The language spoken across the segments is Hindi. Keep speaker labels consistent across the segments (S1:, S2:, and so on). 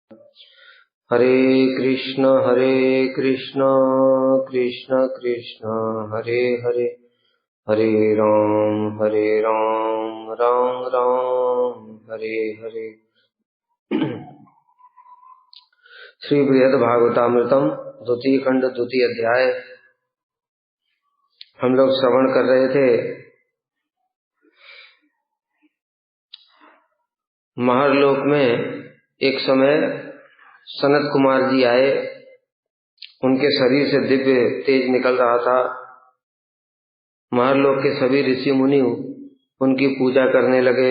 S1: हरे कृष्ण कृष्ण कृष्ण हरे हरे, हरे राम राम राम हरे हरे। श्री बृहद भागवतामृतम द्वितीय खंड द्वितीय अध्याय हम लोग श्रवण कर रहे थे। महरलोक में एक समय सनत कुमार जी आए, उनके शरीर से दिव्य तेज निकल रहा था। महरलोक के सभी ऋषि मुनि उनकी पूजा करने लगे।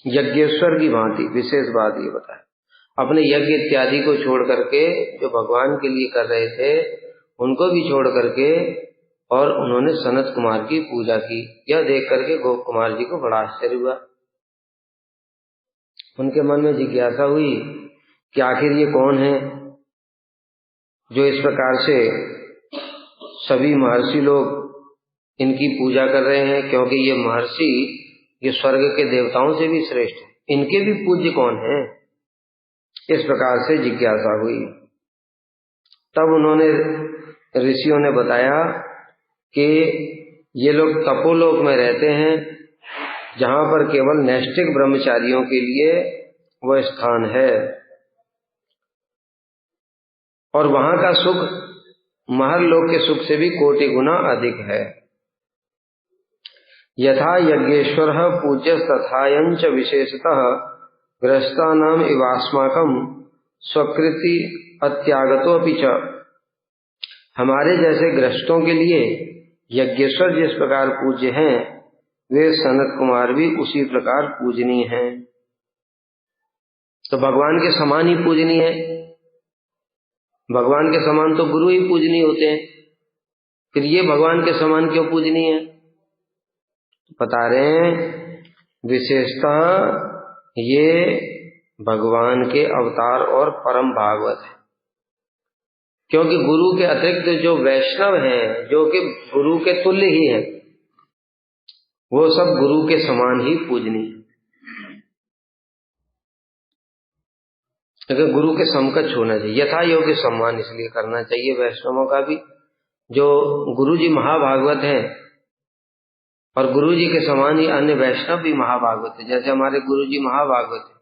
S1: यज्ञेश्वर की भांति विशेष बात ये बताए, अपने यज्ञ इत्यादि को छोड़ करके जो भगवान के लिए कर रहे थे उनको भी छोड़ करके और उन्होंने सनत कुमार की पूजा की। यह देख करके गोप कुमार जी को बड़ा आश्चर्य हुआ। उनके मन में जिज्ञासा हुई कि आखिर ये कौन है जो इस प्रकार से सभी महर्षि लोग इनकी पूजा कर रहे हैं, क्योंकि ये महर्षि ये स्वर्ग के देवताओं से भी श्रेष्ठ है, इनके भी पूज्य कौन है। इस प्रकार से जिज्ञासा हुई। तब उन्होंने ऋषियों ने बताया कि ये लोग तपोलोक में रहते हैं, जहां पर केवल नैष्ठिक ब्रह्मचारियों के लिए वह स्थान है, और वहां का सुख महरलोक के सुख से भी कोटि गुना अधिक है। यथा यज्ञेश्वर पूज्य तथायंच विशेषतः गृहस्थानाम इवास्माकं स्वकृति अत्यागतोऽपि च। हमारे जैसे गृहस्थों के लिए यज्ञेश्वर जिस प्रकार पूज्य हैं, वे सनत कुमार भी उसी प्रकार पूजनीय हैं। तो भगवान के समान ही पूजनीय है। भगवान के समान तो गुरु ही पूजनीय होते हैं, फिर ये भगवान के समान क्यों पूजनीय है? बता रहे हैं विशेषतः ये भगवान के अवतार और परम भागवत है, क्योंकि गुरु के अतिरिक्त जो वैष्णव हैं, जो कि गुरु के तुल्य ही है, वो सब गुरु के समान ही पूजनीय है। अगर गुरु के समकक्ष होना चाहिए, यथा योग्य सम्मान इसलिए करना चाहिए वैष्णवों का भी। जो गुरु जी महाभागवत हैं और गुरु जी के समान ही अन्य वैष्णव भी महाभागवत है। जैसे हमारे गुरु जी महाभागवत है,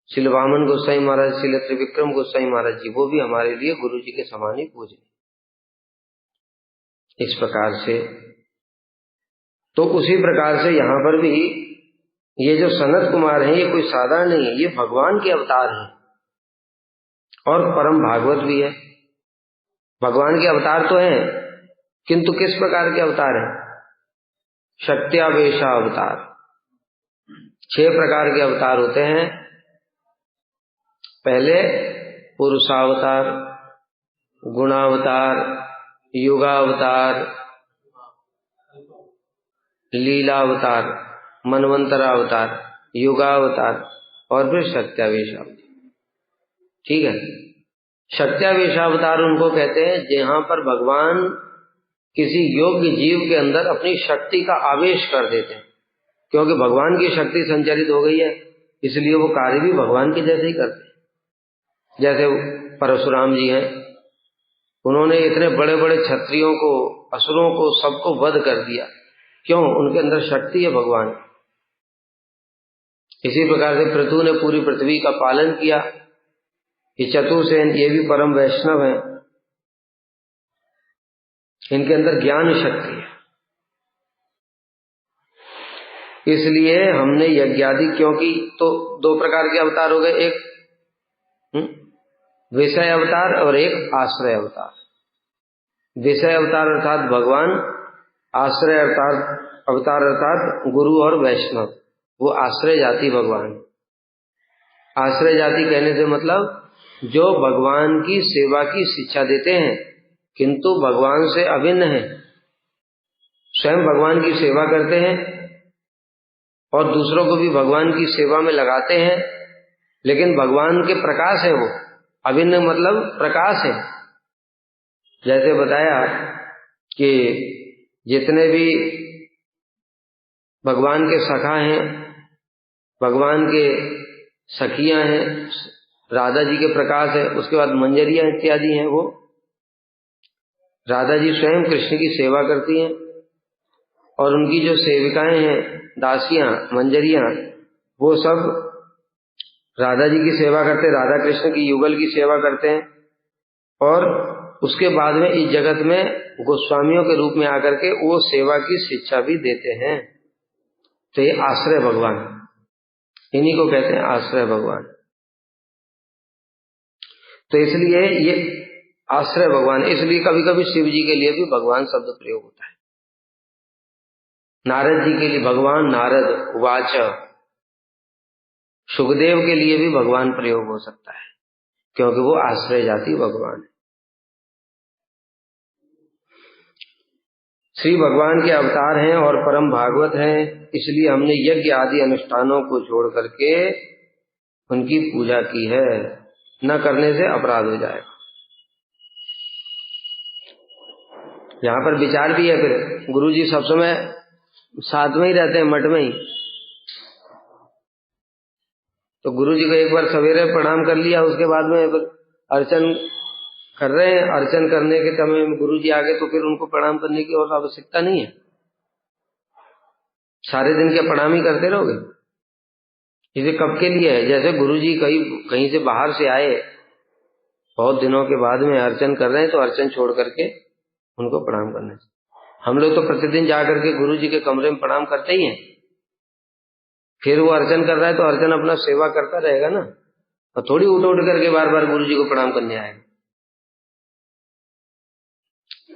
S1: श्रील वामन गोसाई महाराज, श्रील त्रिविक्रम गोसाई महाराज जी, वो भी हमारे लिए गुरु जी के समान ही पूजनीय। इस प्रकार से तो उसी प्रकार से यहाँ पर भी ये जो सनत कुमार हैं, ये कोई साधारण नहीं है, ये भगवान के अवतार हैं और परम भागवत भी है। भगवान के अवतार तो हैं, किंतु किस प्रकार के अवतार हैं? शक्त्यावेशा अवतार। 6 प्रकार के अवतार होते हैं। पहले पुरुषावतार, गुणावतार, युगावतार, लीलावतार, मनवंतरावतार, युगावतार और फिर शक्त्यावेशावतार। ठीक है। शक्त्यावेशावतार उनको कहते हैं जहां पर भगवान किसी योग्य जीव के अंदर अपनी शक्ति का आवेश कर देते हैं, क्योंकि भगवान की शक्ति संचालित हो गई है, इसलिए वो कार्य भी भगवान के जैसे ही करते हैं। जैसे परशुराम जी हैं, उन्होंने इतने बड़े बड़े क्षत्रियों को, असुरों को, सबको वध कर दिया। क्यों? उनके अंदर शक्ति है भगवान। इसी प्रकार से पृथु ने पूरी पृथ्वी का पालन किया। ये चतुर्सेन, ये भी परम वैष्णव हैं, इनके अंदर ज्ञान शक्ति है। इसलिए हमने यज्ञादि, क्योंकि तो 2 प्रकार के अवतार हो गए, एक विषय अवतार और एक आश्रय अवतार। विषय अवतार अर्थात भगवान, आश्रय अवतार अर्थात गुरु और वैष्णव, वो आश्रय जाति भगवान। आश्रय जाति कहने से मतलब जो भगवान की सेवा की शिक्षा देते हैं, किंतु भगवान से अभिन्न है, स्वयं भगवान की सेवा करते हैं और दूसरों को भी भगवान की सेवा में लगाते हैं, लेकिन भगवान के प्रकाश है वो। अभिन्न मतलब प्रकाश है। जैसे बताया कि जितने भी भगवान के सखा हैं, भगवान के सखियां हैं, राधा जी के प्रकाश है। उसके बाद मंजरियां इत्यादि हैं, वो राधा जी स्वयं कृष्ण की सेवा करती हैं, और उनकी जो सेविकाएं हैं, दासियां, मंजरियां, वो सब राधा जी की सेवा करते हैं, राधा कृष्ण की युगल की सेवा करते हैं। और उसके बाद में इस जगत में गोस्वामियों के रूप में आकर के वो सेवा की शिक्षा भी देते हैं। तो ये आश्रय भगवान, इन्हीं को कहते हैं आश्रय भगवान। तो इसलिए ये आश्रय भगवान, इसलिए कभी कभी शिव जी के लिए भी भगवान शब्द प्रयोग होता है। नारद जी के लिए भगवान नारद उवाच, सुखदेव के लिए भी भगवान प्रयोग हो सकता है, क्योंकि वो आश्रय जाति भगवान है। श्री भगवान के अवतार हैं और परम भागवत हैं, इसलिए हमने यज्ञ आदि अनुष्ठानों को छोड़ करके उनकी पूजा की है। न करने से अपराध हो जाएगा। यहाँ पर विचार भी है। फिर गुरु जी सब समय साथ में ही रहते हैं, मठ में ही। तो गुरु जी को एक बार सवेरे प्रणाम कर लिया, उसके बाद में फिर अर्चन कर रहे हैं, अर्चन करने के समय में गुरु जी आगे, तो फिर उनको प्रणाम करने की और आवश्यकता नहीं है। सारे दिन क्या प्रणाम ही करते रहोगे? इसे कब के लिए है? जैसे गुरु जी कहीं से बाहर से आए, बहुत दिनों के बाद में अर्चन कर रहे हैं, तो अर्चन छोड़ करके उनको प्रणाम करना चाहिए। हम लोग तो प्रतिदिन जाकर के गुरु जी के कमरे में प्रणाम करते ही हैं। फिर वो अर्चन कर रहा है तो अर्चन अपना सेवा करता रहेगा ना, और थोड़ी उठ करके बार बार गुरु जी को प्रणाम करने आएगा।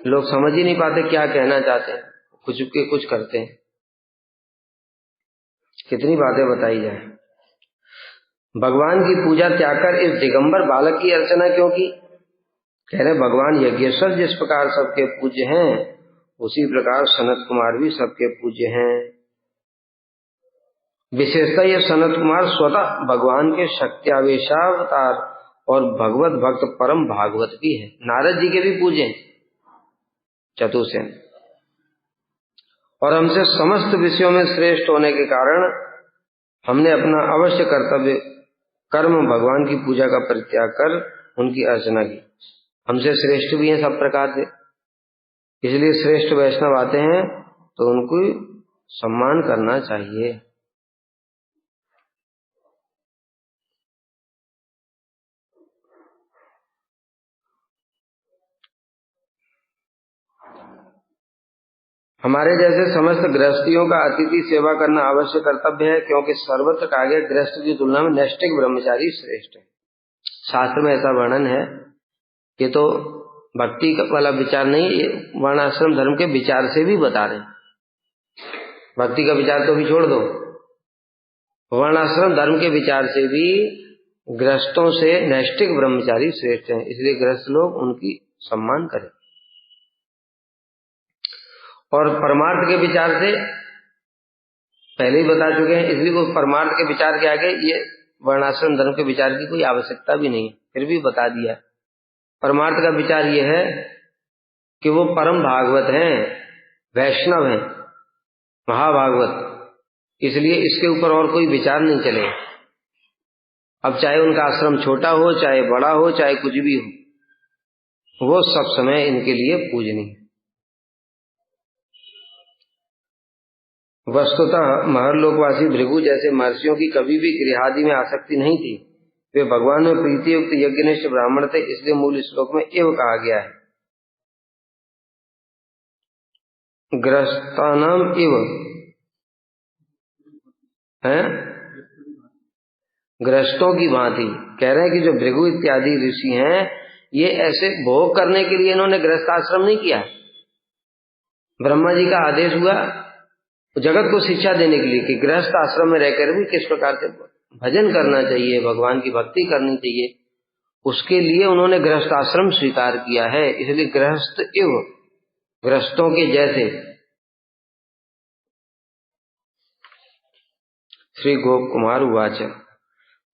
S1: लोग समझ ही नहीं पाते क्या कहना चाहते हैं, कुछ के कुछ करते हैं। कितनी बातें बताई जाए। भगवान की पूजा त्याग कर इस दिगंबर बालक की अर्चना क्यों की? कह रहे भगवान यज्ञेश्वर जिस प्रकार सबके पूज्य हैं, उसी प्रकार सनत कुमार भी सबके पूज्य हैं। विशेषता ये सनत कुमार स्वतः भगवान के शक्त्यावेशावतार और भगवत भक्त परम भागवत भी है। नारद जी के भी पूजे हैं, चतुर्सेन, और हमसे समस्त विषयों में श्रेष्ठ होने के कारण हमने अपना अवश्य कर्तव्य कर्म भगवान की पूजा का परित्याग कर उनकी अर्चना की। हमसे श्रेष्ठ भी हैं सब प्रकार से, इसलिए श्रेष्ठ वैष्णव आते हैं तो उनको सम्मान करना चाहिए। हमारे जैसे समस्त गृहस्थियों का अतिथि सेवा करना अवश्य कर्तव्य है, क्योंकि सर्वत्र कहा गया गृहस्थ की तुलना में नैष्ठिक ब्रह्मचारी श्रेष्ठ है। शास्त्र में ऐसा वर्णन है। ये तो भक्ति वाला विचार नहीं, ये वर्णाश्रम धर्म के विचार से भी बता रहे हैं। भक्ति का विचार तो भी छोड़ दो, वर्णाश्रम धर्म के विचार से भी गृहस्थों से नैष्ठिक ब्रह्मचारी श्रेष्ठ हैं, इसलिए गृहस्थ लोग उनकी सम्मान करें। और परमार्थ के विचार से पहले ही बता चुके हैं, इसलिए वो परमार्थ के विचार के आगे ये वर्णाश्रम धर्म के विचार की कोई आवश्यकता भी नहीं है, फिर भी बता दिया। परमार्थ का विचार ये है कि वो परम भागवत हैं, वैष्णव हैं, महाभागवत, इसलिए इसके ऊपर और कोई विचार नहीं चले। अब चाहे उनका आश्रम छोटा हो, चाहे बड़ा हो, चाहे कुछ भी हो, वो सब समय इनके लिए पूजनीय। वस्तुतः महर्लोकवासी भृगु जैसे महर्षियों की कभी भी गृहादि में आसक्ति नहीं थी। वे भगवान में प्रीति युक्त यज्ञनिष्ठ ब्राह्मण थे, इसलिए मूल श्लोक में एवं कहा गया है, गृहस्थानाम इव है, गृहस्थों की भांति। कह रहे हैं कि जो भृगु इत्यादि ऋषि हैं, ये ऐसे भोग करने के लिए इन्होंने गृहस्थ आश्रम नहीं किया। ब्रह्मा जी का आदेश हुआ जगत को शिक्षा देने के लिए कि गृहस्थ आश्रम में रहकर भी किस प्रकार से भजन करना चाहिए, भगवान की भक्ति करनी चाहिए, उसके लिए उन्होंने गृहस्थ आश्रम स्वीकार किया है। इसलिए गृहस्थ इव, गृहस्थों के जैसे। श्री गोप कुमार उवाच,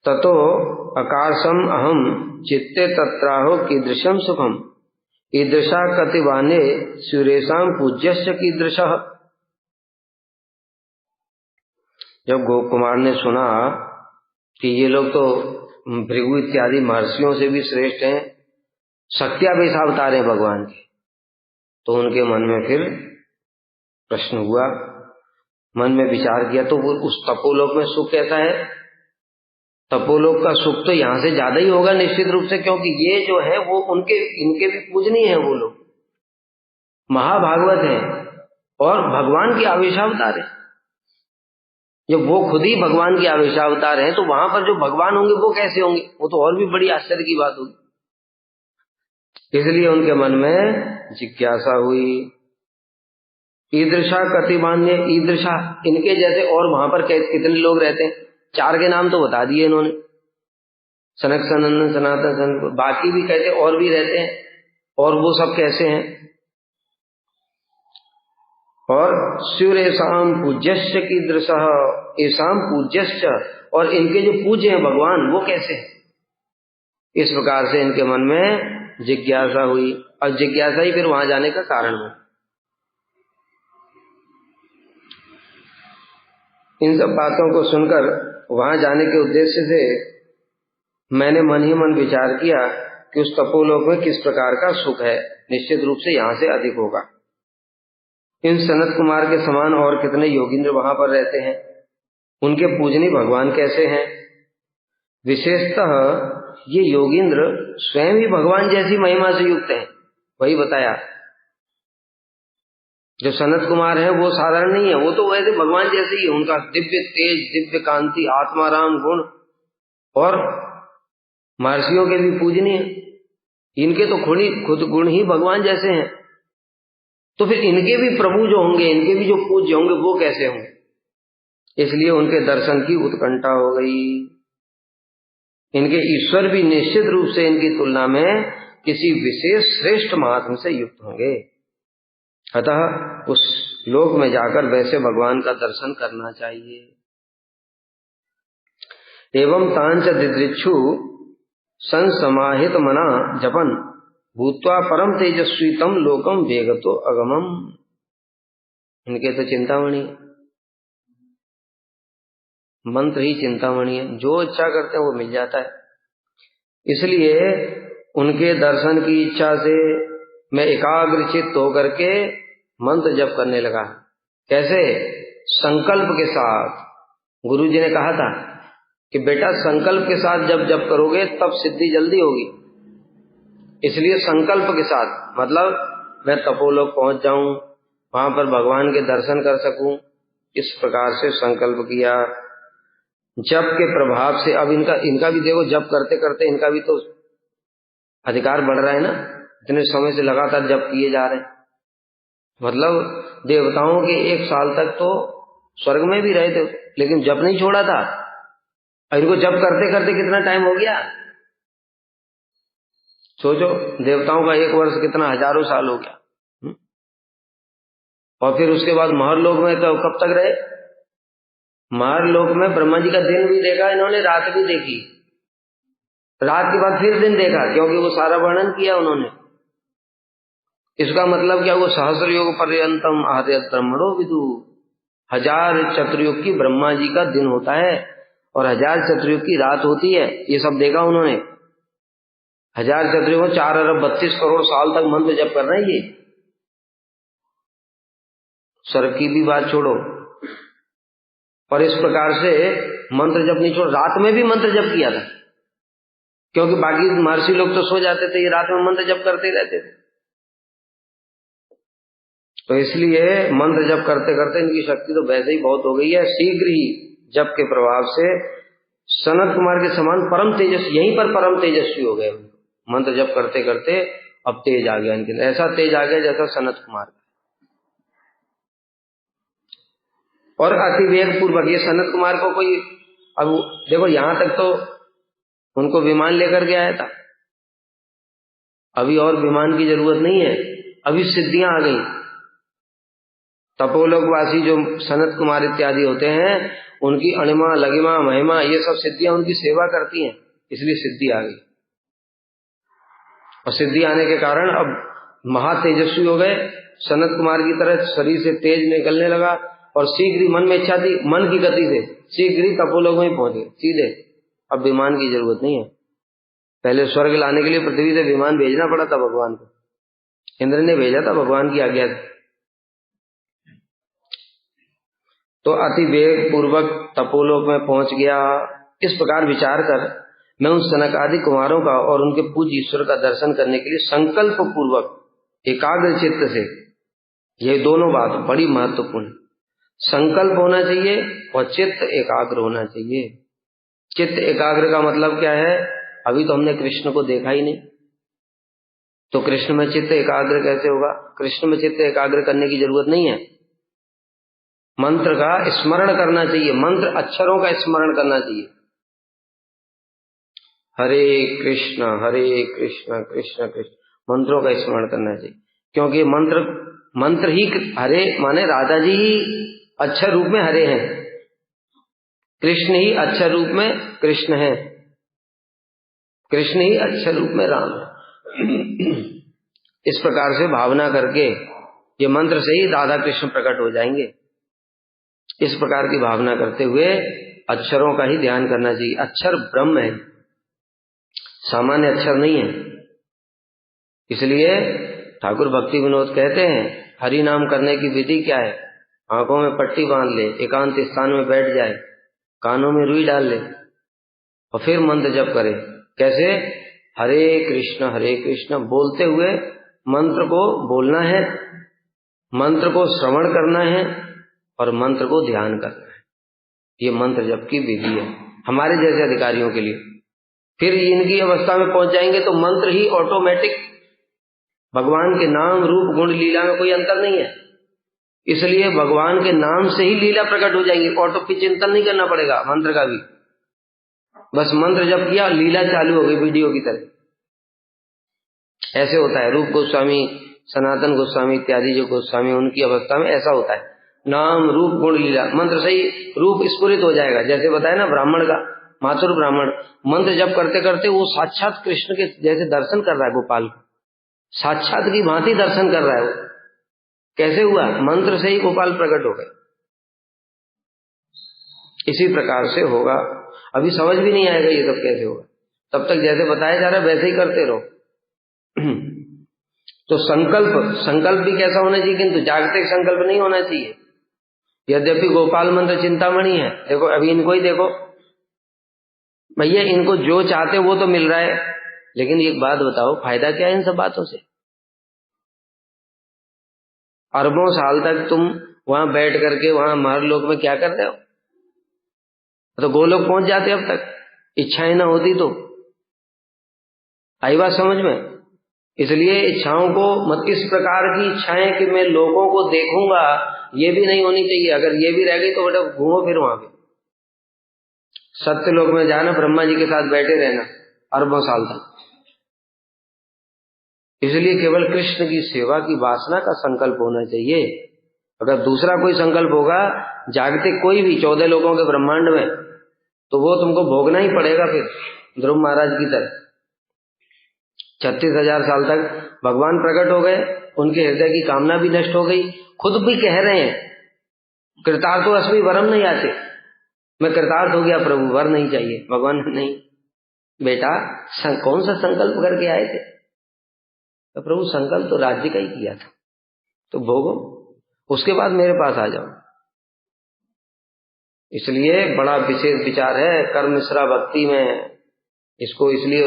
S1: ततो आकाशम अहम चित्ते तत्राहो कीदृशम सुखम ईदृशा कतिवाने सुरेशाम पूज्यस्य कीदृशः। जब गोप कुमार ने सुना कि ये लोग तो भृगु इत्यादि महर्षियों से भी श्रेष्ठ हैं, शक्त्यावेश अवतार हैं भगवान के। तो उनके मन में फिर प्रश्न हुआ, मन में विचार किया, तो वो उस तपोलोक में सुख कैसा है? तपोलोक का सुख तो यहाँ से ज्यादा ही होगा निश्चित रूप से, क्योंकि ये जो है वो इनके भी पूजनीय है, वो लोग महाभागवत हैं और भगवान के आवेशावतार हैं। जब वो खुद ही भगवान के आवेशावतार हैं, तो वहां पर जो भगवान होंगे वो कैसे होंगे? वो तो और भी बड़ी आश्चर्य की बात होगी। इसलिए उनके मन में जिज्ञासा हुई। ईदृशा कतिमान्य, ईदृशा इनके जैसे और वहां पर कितने लोग रहते हैं? 4 के नाम तो बता दिए इन्होंने, सनक सनंदन सनातन सनक, बाकी भी कहते और भी रहते हैं, और वो सब कैसे हैं? और सूर्यसाम पूज्यश्च कीदृश, ऐसाम पूज्यश्च, और इनके जो पूज्य हैं भगवान वो कैसे हैं? इस प्रकार से इनके मन में जिज्ञासा हुई, और जिज्ञासा ही फिर वहां जाने का कारण हुआ। इन सब बातों को सुनकर वहां जाने के उद्देश्य से मैंने मन ही मन विचार किया कि उस तपोलोक में किस प्रकार का सुख है, निश्चित रूप से यहां से अधिक होगा। इन सनत कुमार के समान और कितने योगींद्र वहां पर रहते हैं, उनके पूजनीय भगवान कैसे हैं? विशेषतः ये योगींद्र स्वयं ही भगवान जैसी महिमा से युक्त हैं। वही बताया, जो सनत कुमार है वो साधारण नहीं है, वो तो वैसे भगवान जैसे ही है। उनका दिव्य तेज, दिव्य कांति, आत्माराम गुण, और महर्षियों के भी पूजनीय, इनके तो खुद गुण ही भगवान जैसे हैं। तो फिर इनके भी प्रभु जो होंगे, इनके भी जो पूज्य होंगे, वो कैसे होंगे? इसलिए उनके दर्शन की उत्कंठा हो गई। इनके ईश्वर भी निश्चित रूप से इनकी तुलना में किसी विशेष श्रेष्ठ महात्म से युक्त होंगे। अतः उस लोक में जाकर वैसे भगवान का दर्शन करना चाहिए। एवं तांच दिदृक्षु संसमाहित मना जपन भूत्वा परम तेजस्वी तम लोकम वेगतो अगमम। इनके तो चिंतामणि, मंत्र ही चिंतामणि है, जो इच्छा करते हैं वो मिल जाता है। इसलिए उनके दर्शन की इच्छा से मैं एकाग्रचित्त होकर के मंत्र जप करने लगा। कैसे? संकल्प के साथ। गुरु जी ने कहा था कि बेटा संकल्प के साथ जब जप करोगे तब सिद्धि जल्दी होगी। इसलिए संकल्प के साथ, मतलब मैं तपोलोक पहुंच जाऊं, वहां पर भगवान के दर्शन कर सकूं, इस प्रकार से संकल्प किया। जप के प्रभाव से अब इनका भी देखो, जप करते करते इनका भी तो अधिकार बढ़ रहा है ना। इतने समय से लगातार जप किए जा रहे हैं, मतलब देवताओं के 1 साल तक तो स्वर्ग में भी रहे थे, लेकिन जप नहीं छोड़ा था। इनको जप करते करते कितना टाइम हो गया, सोचो। देवताओं का 1 वर्ष कितना, हजारों साल हो गया। और फिर उसके बाद महरलोक में कब तक रहे? महरलोक में ब्रह्मा जी का दिन भी देखा इन्होंने, रात भी देखी। रात के बाद फिर दिन देखा, क्योंकि वो सारा वर्णन किया उन्होंने। इसका मतलब क्या? वो सहस्र योग पर्यंतम आर्य ब्रह्मणो विदु। 1000 चतुर्युग की ब्रह्मा जी का दिन होता है और 1000 चतुर्युग की रात होती है। ये सब देखा उन्होंने। 1000 चतुर्युग 4 अरब 32 करोड़ साल तक मंत्र जप कर रहे हैं ये। स्वर्ग की भी बात छोड़ो। और इस प्रकार से मंत्र जप नहीं छोड़, रात में भी मंत्र जप किया था, क्योंकि बाकी महर्षि लोग तो सो जाते थे, ये रात में मंत्र जप करते रहते थे। तो इसलिए मंत्र जप करते करते इनकी शक्ति तो वैसे ही बहुत हो गई है। शीघ्र ही जप के प्रभाव से सनत कुमार के समान परम तेजस्वी, यहीं पर परम तेजस्वी हो गए। मंत्र जप करते करते अब तेज आ गया इनके अंदर, ऐसा तेज आ गया जैसा सनत कुमार। और अति वेग पूर्वक ये सनत कुमार को कोई, अब देखो यहां तक तो उनको विमान लेकर के आया था, अभी और विमान की जरूरत नहीं है, अभी सिद्धियां आ गई। तपोलोकवासी जो सनत कुमार इत्यादि होते हैं, उनकी अणिमा लगिमा महिमा ये सब सिद्धियां उनकी सेवा करती हैं, इसलिए सिद्धि आ गई। और सिद्धि आने के कारण अब महातेजस्वी हो गए। सनत कुमार की तरह शरीर से तेज निकलने लगा और शीघ्र ही मन में इच्छा थी, मन की गति से शीघ्र ही तपोलोक में पहुंच गए सीधे। अब विमान की जरूरत नहीं है। पहले स्वर्ग लाने के लिए पृथ्वी से विमान भेजना पड़ा था भगवान को, इंद्र ने भेजा था भगवान की आज्ञा से। तो अति वेग पूर्वक तपोलोक में पहुंच गया। इस प्रकार विचार कर मैं उन सनक आदि कुमारों का और उनके पूज्य ईश्वर का दर्शन करने के लिए संकल्प पूर्वक एकाग्र चित्त से, ये दोनों बात बड़ी महत्वपूर्ण, संकल्प होना चाहिए और चित्त एकाग्र होना चाहिए। चित्त एकाग्र का मतलब क्या है? अभी तो हमने कृष्ण को देखा ही नहीं, तो कृष्ण में चित्त एकाग्र कैसे होगा? कृष्ण में चित्त एकाग्र करने की जरूरत नहीं है। मंत्र का स्मरण करना चाहिए, मंत्र अक्षरों का स्मरण करना चाहिए। हरे कृष्ण कृष्ण कृष्ण, मंत्रों का स्मरण करना चाहिए, क्योंकि मंत्र ही हरे माने राधा जी ही अक्षर रूप में हरे हैं, कृष्ण ही अक्षर रूप में कृष्ण है, कृष्ण ही अक्षर रूप में राम है। इस प्रकार से भावना करके ये मंत्र से ही राधा कृष्ण प्रकट हो जाएंगे। इस प्रकार की भावना करते हुए अक्षरों का ही ध्यान करना चाहिए। अक्षर ब्रह्म है, सामान्य अक्षर नहीं है। इसलिए ठाकुर भक्ति विनोद कहते हैं हरि नाम करने की विधि क्या है? आंखों में पट्टी बांध ले, एकांत स्थान में बैठ जाए, कानों में रुई डाल ले और फिर मंत्र जप करे। कैसे? हरे कृष्ण बोलते हुए मंत्र को बोलना है, मंत्र को श्रवण करना है और मंत्र को ध्यान करना है। ये मंत्र जप की विधि है हमारे जैसे अधिकारियों के लिए। फिर इनकी अवस्था में पहुंच जाएंगे तो मंत्र ही ऑटोमेटिक, भगवान के नाम रूप गुण लीला में कोई अंतर नहीं है, इसलिए भगवान के नाम से ही लीला प्रकट हो जाएंगी। ऑटो पे चिंतन नहीं करना पड़ेगा मंत्र का भी, बस मंत्र जप किया, लीला चालू हो गई वीडियो की तरह। ऐसे होता है। रूप गोस्वामी, सनातन गोस्वामी इत्यादि जो गोस्वामी, उनकी अवस्था में ऐसा होता है, नाम रूप गुण लीला, मंत्र से ही रूप स्फुरित हो जाएगा। जैसे बताया ना ब्राह्मण का, माथुर ब्राह्मण मंत्र जप करते करते वो साक्षात कृष्ण के जैसे दर्शन कर रहा है, गोपाल को साक्षात की भांति दर्शन कर रहा है। वो कैसे हुआ? मंत्र से ही गोपाल प्रकट हो गए। इसी प्रकार से होगा। अभी समझ भी नहीं आएगा ये सब कैसे होगा, तब तक जैसे बताया जा रहा है वैसे ही करते रहो। तो संकल्प भी कैसा होना चाहिए? किंतु जागतिक संकल्प नहीं होना चाहिए। यद्यपि गोपाल मंत्र चिंतामणि है, देखो अभी इनको ही देखो भैया, इनको जो चाहते वो तो मिल रहा है, लेकिन एक बात बताओ फायदा क्या है इन सब बातों से? अरबों साल तक तुम वहां बैठ करके वहां महरलोक में क्या कर रहे हो? तो गोलोक पहुंच जाते अब तक, इच्छाएं ना होती तो। आई बात समझ में? इसलिए इच्छाओं को मत, इस प्रकार की इच्छाएं कि मैं लोगों को देखूंगा, ये भी नहीं होनी चाहिए। अगर ये भी रह गई तो बेटा घूमो फिर वहां पे सत्यलोक में जाना, ब्रह्मा जी के साथ बैठे रहना अरबों साल तक। इसलिए केवल कृष्ण की सेवा की वासना का संकल्प होना चाहिए। अगर दूसरा कोई संकल्प होगा जागतिक कोई भी 14 लोगों के ब्रह्मांड में, तो वो तुमको भोगना ही पड़ेगा फिर ध्रुव महाराज की तरह। 36,000 साल तक भगवान प्रकट हो गए, उनके हृदय की कामना भी नष्ट हो गई। खुद भी कह रहे हैं कृतार्थो अस्मि वरम नहीं आते, मैं कृतार्थ हो गया प्रभु, वर नहीं चाहिए। भगवान नहीं बेटा, कौन सा संकल्प करके आए थे? तो प्रभु संकल्प तो राज्य का ही किया था, तो भोगो, उसके बाद मेरे पास आ जाओ। इसलिए बड़ा विशेष विचार है कर्म मिश्रा भक्ति में। इसको इसलिए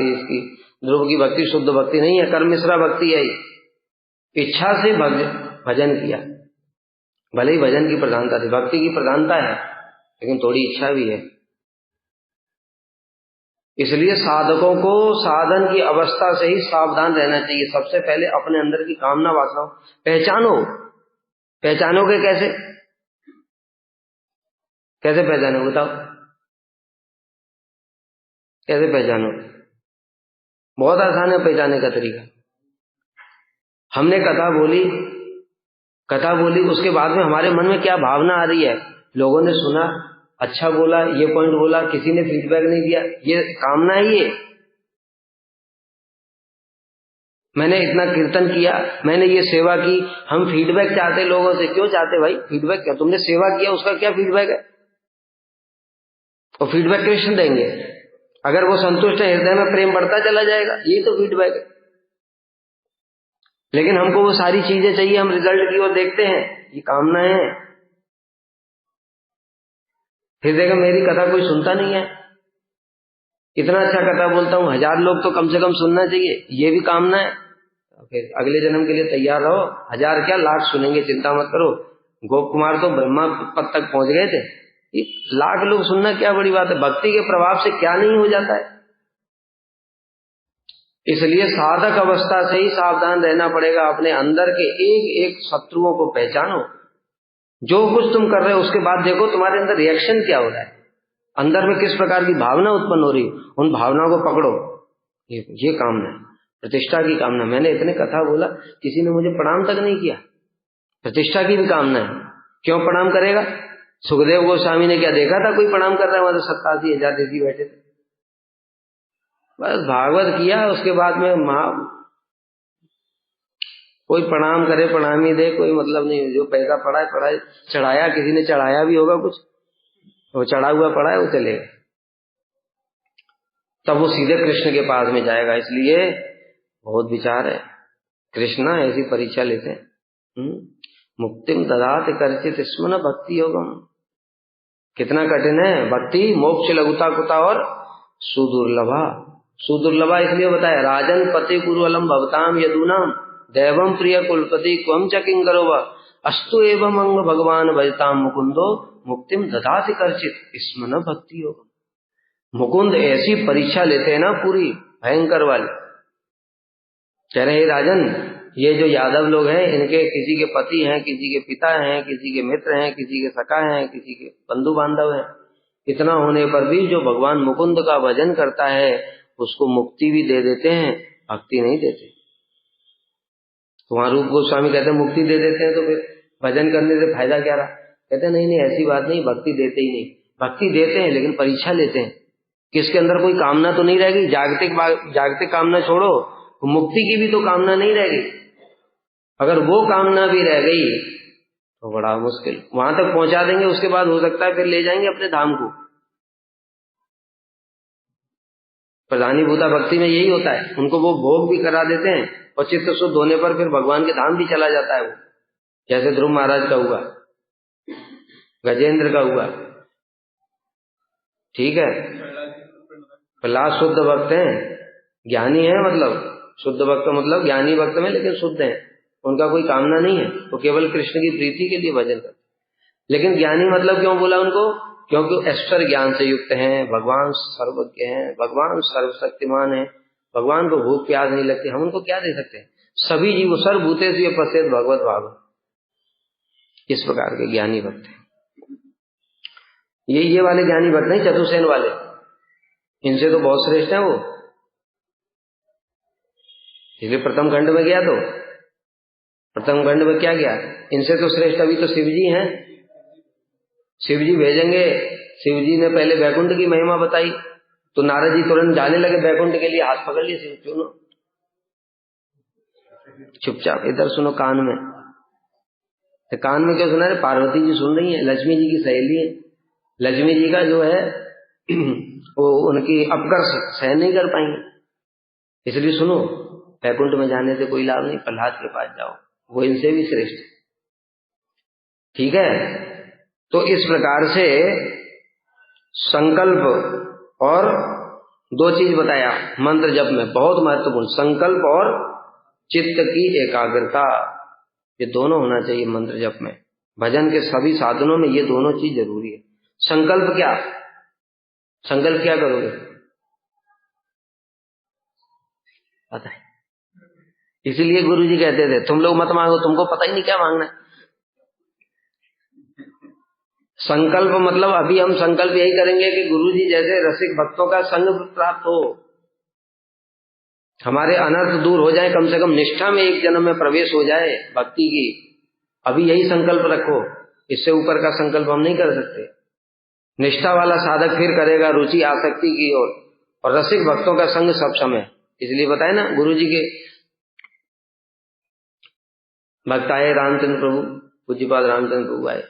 S1: इसकी ध्रुव की भक्ति शुद्ध भक्ति नहीं है, कर्म मिश्रा भक्ति है। इच्छा से भजन किया, भले ही भजन की प्रधानता थी, भक्ति की प्रधानता है, लेकिन थोड़ी इच्छा भी है। इसलिए साधकों को साधन की अवस्था से ही सावधान रहना चाहिए। सबसे पहले अपने अंदर की कामना वासनाओं पहचानो। पहचानोगे कैसे? कैसे पहचानो बताओ? कैसे पहचानो? बहुत आसान है पहचानने का तरीका। हमने कथा बोली, उसके बाद में हमारे मन में क्या भावना आ रही है? लोगों ने सुना, अच्छा बोला, ये पॉइंट बोला, किसी ने फीडबैक नहीं दिया, ये कामना है। ये मैंने इतना कीर्तन किया, मैंने ये सेवा की, हम फीडबैक चाहते लोगों से। क्यों चाहते भाई फीडबैक? क्या तुमने सेवा किया उसका क्या फीडबैक है? और फीडबैक कृष्ण देंगे। अगर वो संतुष्ट है, हृदय में प्रेम बढ़ता चला जाएगा, यही तो फीडबैक है। लेकिन हमको वो सारी चीजें चाहिए, हम रिजल्ट की ओर देखते हैं, ये कामनाएं हैं। फिर देखो मेरी कथा कोई सुनता नहीं है, इतना अच्छा कथा बोलता हूं, 1000 लोग तो कम से कम सुनना चाहिए, ये भी कामना है। फिर अगले जन्म के लिए तैयार रहो, 1000 क्या लाख सुनेंगे, चिंता मत करो। गोप कुमार तो ब्रह्मा पद तक पहुंच गए थे, ये लाख लोग सुनना क्या बड़ी बात है, भक्ति के प्रभाव से क्या नहीं हो जाता है। इसलिए साधक अवस्था से ही सावधान रहना पड़ेगा, अपने अंदर के एक एक शत्रुओं को पहचानो। जो कुछ तुम कर रहे हो उसके बाद देखो तुम्हारे अंदर रिएक्शन क्या हो रहा है, अंदर में किस प्रकार की भावना उत्पन्न हो रही है, उन भावनाओं को पकड़ो। ये कामना है, प्रतिष्ठा की कामना। मैंने इतने कथा बोला, किसी ने मुझे प्रणाम तक नहीं किया। प्रतिष्ठा की भी कामना है, क्यों प्रणाम करेगा? सुखदेव गोस्वामी ने क्या देखा था कोई प्रणाम कर रहा है? वहां तो 87,000 ऋषि बैठे थे, बस भागवत किया, उसके बाद में कोई प्रणाम करे प्रणामी दे, कोई मतलब नहीं। जो पैसा पड़ा है पड़ा है, चढ़ाया किसी ने, चढ़ाया भी होगा कुछ, वो चढ़ा हुआ पड़ा है, वो चलेगा, तब वो सीधे कृष्ण के पास में जाएगा। इसलिए बहुत विचार है, कृष्ण ऐसी परीक्षा लेते हैं। मुक्तिम ददात कर्चित स्मन भक्ति योगम। कितना कठिन है भक्ति, मोक्ष लघुता कुता और सुदुर्लभा। सुदुर्लभा इसलिए बताया, राजन पति कुरुअलम भवताम यदूनाम दैवम प्रिय कुलपति क्वम च किंकरो वा अस्तु एवं अंग भगवान भजताम मुकुंदो मुक्तिम ददाति कर्चित स्मन भक्ति योगम। मुकुंद ऐसी परीक्षा लेते हैं ना, पूरी भयंकर वाली। कह रहे राजन, ये जो यादव लोग हैं, इनके किसी के पति हैं, किसी के पिता हैं, किसी के मित्र हैं, किसी के सखा हैं, किसी के बंधु बांधव हैं, इतना होने पर भी जो भगवान मुकुंद का भजन करता है उसको मुक्ति भी दे देते हैं, भक्ति नहीं देते। तो वहां रूप गोस्वामी कहते हैं मुक्ति दे देते हैं, तो फिर भजन करने से फायदा क्या रहा? कहते हैं नहीं ऐसी बात नहीं, भक्ति देते ही नहीं। भक्ति देते हैं लेकिन परीक्षा लेते हैं, किसके अंदर कोई कामना तो नहीं रहेगी। जागतिक कामना छोड़ो, मुक्ति की भी तो कामना नहीं रहेगी। अगर वो कामना भी रह गई तो बड़ा मुश्किल, वहां तक पहुंचा देंगे, उसके बाद हो सकता है फिर ले जाएंगे अपने धाम को। प्रधानीभूता भक्ति में यही होता है, उनको वो भोग भी करा देते हैं और चित्त शुद्ध होने पर फिर भगवान के धाम भी चला जाता है वो। जैसे ध्रुव महाराज का हुआ, गजेंद्र का हुआ, ठीक है। प्रहलाद शुद्ध भक्त हैं, ज्ञानी है, मतलब शुद्ध भक्त मतलब ज्ञानी भक्त में, लेकिन शुद्ध है, उनका कोई कामना नहीं है, वो केवल कृष्ण की प्रीति के लिए भजन करते। लेकिन ज्ञानी मतलब क्यों बोला उनको? क्योंकि ऐश्वर्य ज्ञान से युक्त हैं, भगवान सर्वज्ञ हैं, भगवान सर्वशक्तिमान है, भगवान को भूख प्यास नहीं लगती, हम उनको क्या दे सकते हैं? सभी जीव सर्वभूतेषु पश्येत् भगवत भाव, इस प्रकार के ज्ञानी भक्त हैं। ये वाले ज्ञानी भक्त नहीं, चतुर्सेन वाले, इनसे तो बहुत श्रेष्ठ है वो। इसलिए प्रथम खंड में गया तो प्रथम खंड में क्या गया, इनसे तो श्रेष्ठ अभी तो शिव जी हैं। शिव जी भेजेंगे, शिव जी ने पहले वैकुंठ की महिमा बताई तो नारद जी तुरंत जाने लगे वैकुंठ के लिए, हाथ पकड़ लिए, शिव सुनो, चुपचाप इधर सुनो कान में। तो कान में क्यों सुना रहे? पार्वती जी सुन रही है, लक्ष्मी जी की सहेली है, लक्ष्मी जी का जो है वो उनकी अपकर्ष सहन नहीं कर पाएंगे, इसलिए सुनो, वैकुंठ में जाने से कोई लाभ नहीं, प्रहलाद के पास जाओ, वो इनसे भी श्रेष्ठ, ठीक है। तो इस प्रकार से संकल्प और दो चीज बताया मंत्र जप में, बहुत महत्वपूर्ण, संकल्प और चित्त की एकाग्रता, ये दोनों होना चाहिए मंत्र जप में। भजन के सभी साधनों में ये दोनों चीज जरूरी है। संकल्प क्या, संकल्प क्या करोगे पता है, इसीलिए गुरु जी कहते थे तुम लोग मत मांगो, तुमको पता ही नहीं क्या मांगना है। संकल्प मतलब अभी हम संकल्प यही करेंगे कि गुरु जी जैसे रसिक भक्तों का संग प्राप्त हो, हमारे अनर्थ दूर हो जाए, कम से कम निष्ठा में एक जन्म में प्रवेश हो जाए भक्ति की, अभी यही संकल्प रखो, इससे ऊपर का संकल्प हम नहीं कर सकते। निष्ठा वाला साधक फिर करेगा रुचि आसक्ति की ओर, और रसिक भक्तों का संग सब समय। इसलिए बताए ना, गुरु जी के भक्त आए रामचंद्र प्रभु, पूज्यपाद रामचंद्र प्रभु आए,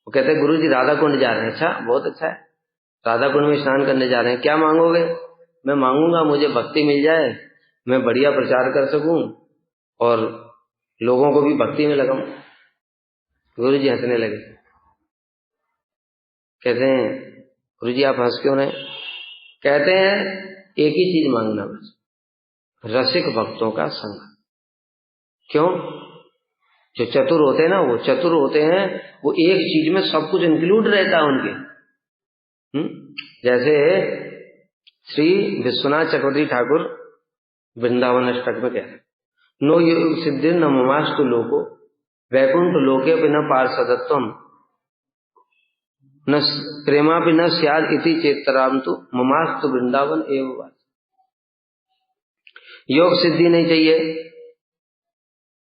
S1: वो कहते हैं गुरु जी राधा कुंड जा रहे हैं। अच्छा, बहुत अच्छा है, राधा कुंड में स्नान करने जा रहे हैं, क्या मांगोगे? मैं मांगूंगा मुझे भक्ति मिल जाए, मैं बढ़िया प्रचार कर सकूं और लोगों को भी भक्ति में लगाऊं। गुरु जी हंसने लगे, कहते हैं गुरु जी आप हंस क्यों रहे? कहते हैं एक ही चीज मांगना बस, रसिक भक्तों का संग। क्यों? जो चतुर होते हैं ना, वो चतुर होते हैं, वो एक चीज में सब कुछ इंक्लूड रहता है उनके। जैसे श्री विश्वनाथ चक्रवर्ती ठाकुर वृंदावन अष्टक में कहते हैं, नो योग सिद्धि न ममास्तु लोको वैकुंठ लोके भी न पार्षदत्वम न प्रेमा भी न स्याद इति चेतरामतु ममास्तु वृंदावन एवं। योग सिद्धि नहीं चाहिए,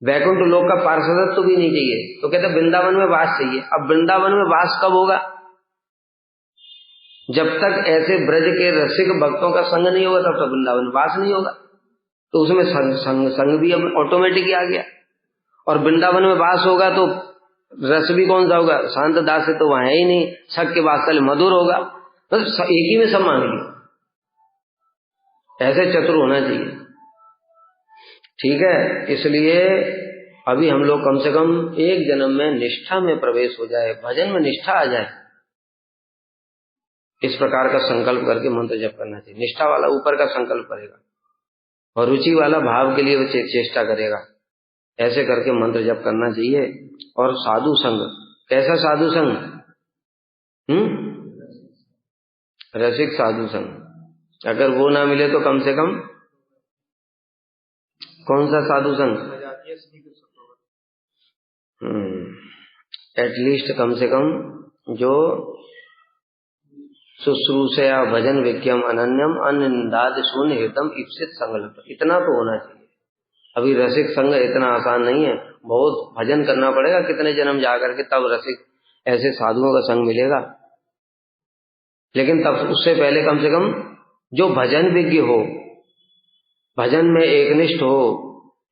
S1: वैकुंठ लोक का पार्षदत्व भी नहीं चाहिए, तो कहते वृंदावन में वास चाहिए। अब वृंदावन में वास कब होगा? जब तक ऐसे ब्रज के रसिक भक्तों का संग नहीं होगा तब तक वृंदावन वास नहीं होगा। तो उसमें संग भी अब ऑटोमेटिक ही आ गया। और वृंदावन में वास होगा तो रस भी कौन सा होगा? शांत दास से तो वहां है ही नहीं, सक के वात्सल्य मधुर होगा। बस एक ही में सब मांग लिया, ऐसे चतुर होना चाहिए। ठीक है, इसलिए अभी हम लोग कम से कम एक जन्म में निष्ठा में प्रवेश हो जाए, भजन में निष्ठा आ जाए, इस प्रकार का संकल्प करके मंत्र जप करना चाहिए। निष्ठा वाला ऊपर का संकल्प करेगा और रुचि वाला भाव के लिए वो चेष्टा करेगा। ऐसे करके मंत्र जप करना चाहिए। और साधु संग, कैसा साधु संग? रसिक साधु संग। अगर वो ना मिले तो कम से कम कौन सा साधु संग? एटलीस्ट कम से कम जो शुश्रूषया भजन विज्ञम अनन्यम अन्य निंदाद शून्य हितम इप्सित संकल्प, इतना तो होना चाहिए। अभी रसिक संग इतना आसान नहीं है, बहुत भजन करना पड़ेगा, कितने जन्म जाकर के तब रसिक ऐसे साधुओं का संग मिलेगा। लेकिन तब उससे पहले कम से कम जो भजन विज्ञ हो, भजन में एकनिष्ठ हो,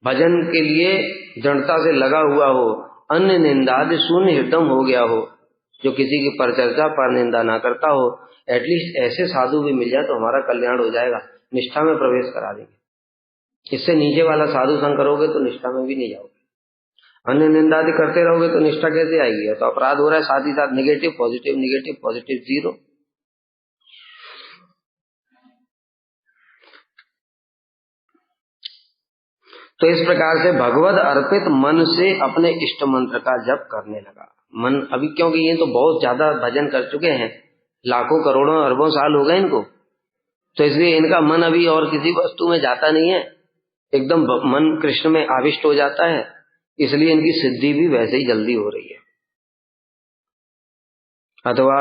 S1: भजन के लिए दृढ़ता से लगा हुआ हो, अन्य निंदाद शून्य हितम हो गया हो, जो किसी की परचर्चा पर निंदा ना करता हो, एटलीस्ट ऐसे साधु भी मिल जाए तो हमारा कल्याण हो जाएगा, निष्ठा में प्रवेश करा देंगे। इससे नीचे वाला साधु संग करोगे तो निष्ठा में भी नहीं जाओगे। अन्य निंदादि करते रहोगे तो निष्ठा कैसे आएगी? तो अपराध हो रहा है, साथ ही साथ negative positive, negative positive, zero. तो इस प्रकार से भगवद अर्पित मन से अपने इष्ट मंत्र का जप करने लगा। मन अभी, क्योंकि ये तो बहुत ज्यादा भजन कर चुके हैं, लाखों करोड़ों अरबों साल हो गए इनको, तो इसलिए इनका मन अभी और किसी वस्तु में जाता नहीं है, एकदम मन कृष्ण में आविष्ट हो जाता है, इसलिए इनकी सिद्धि भी वैसे ही जल्दी हो रही है। अथवा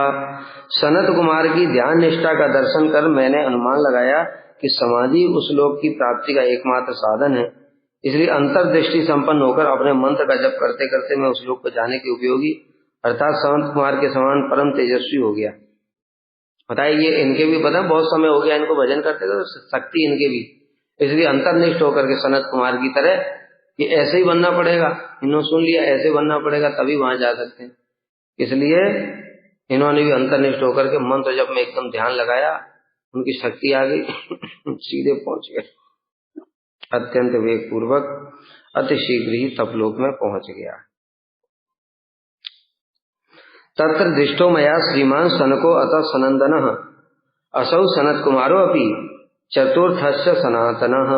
S1: सनत कुमार की ध्यान निष्ठा का दर्शन कर मैंने अनुमान लगाया कि समाधि उस लोक की प्राप्ति का एकमात्र साधन है, इसलिए अंतर्दृष्टि संपन्न होकर अपने मंत्र का जप करते करते मैं उस लोक को जाने के उपयोगी अर्थात सनत कुमार के समान परम तेजस्वी हो गया। बताइए, ये इनके भी पता, बहुत समय हो गया इनको भजन करते तो शक्ति इनके भी, इसलिए अंतर्निष्ठ होकर के सनत कुमार की तरह कि ऐसे ही बनना पड़ेगा, इन्होंने सुन लिया ऐसे बनना पड़ेगा तभी वहां जा सकते हैं, इसलिए इन्होंने भी अंतर्निष्ठ होकर के मंत्र जप में एकदम ध्यान लगाया, उनकी शक्ति आ गई सीधे पहुंच गए, अत्यंत वेग पूर्वक अति शीघ्र ही तपलोक में पहुंच गया। तत्र दृष्टो मया श्रीमान सनको अतः सनंदनः असौ सनत कुमारो अपि चतुर्थस्य सनातनः।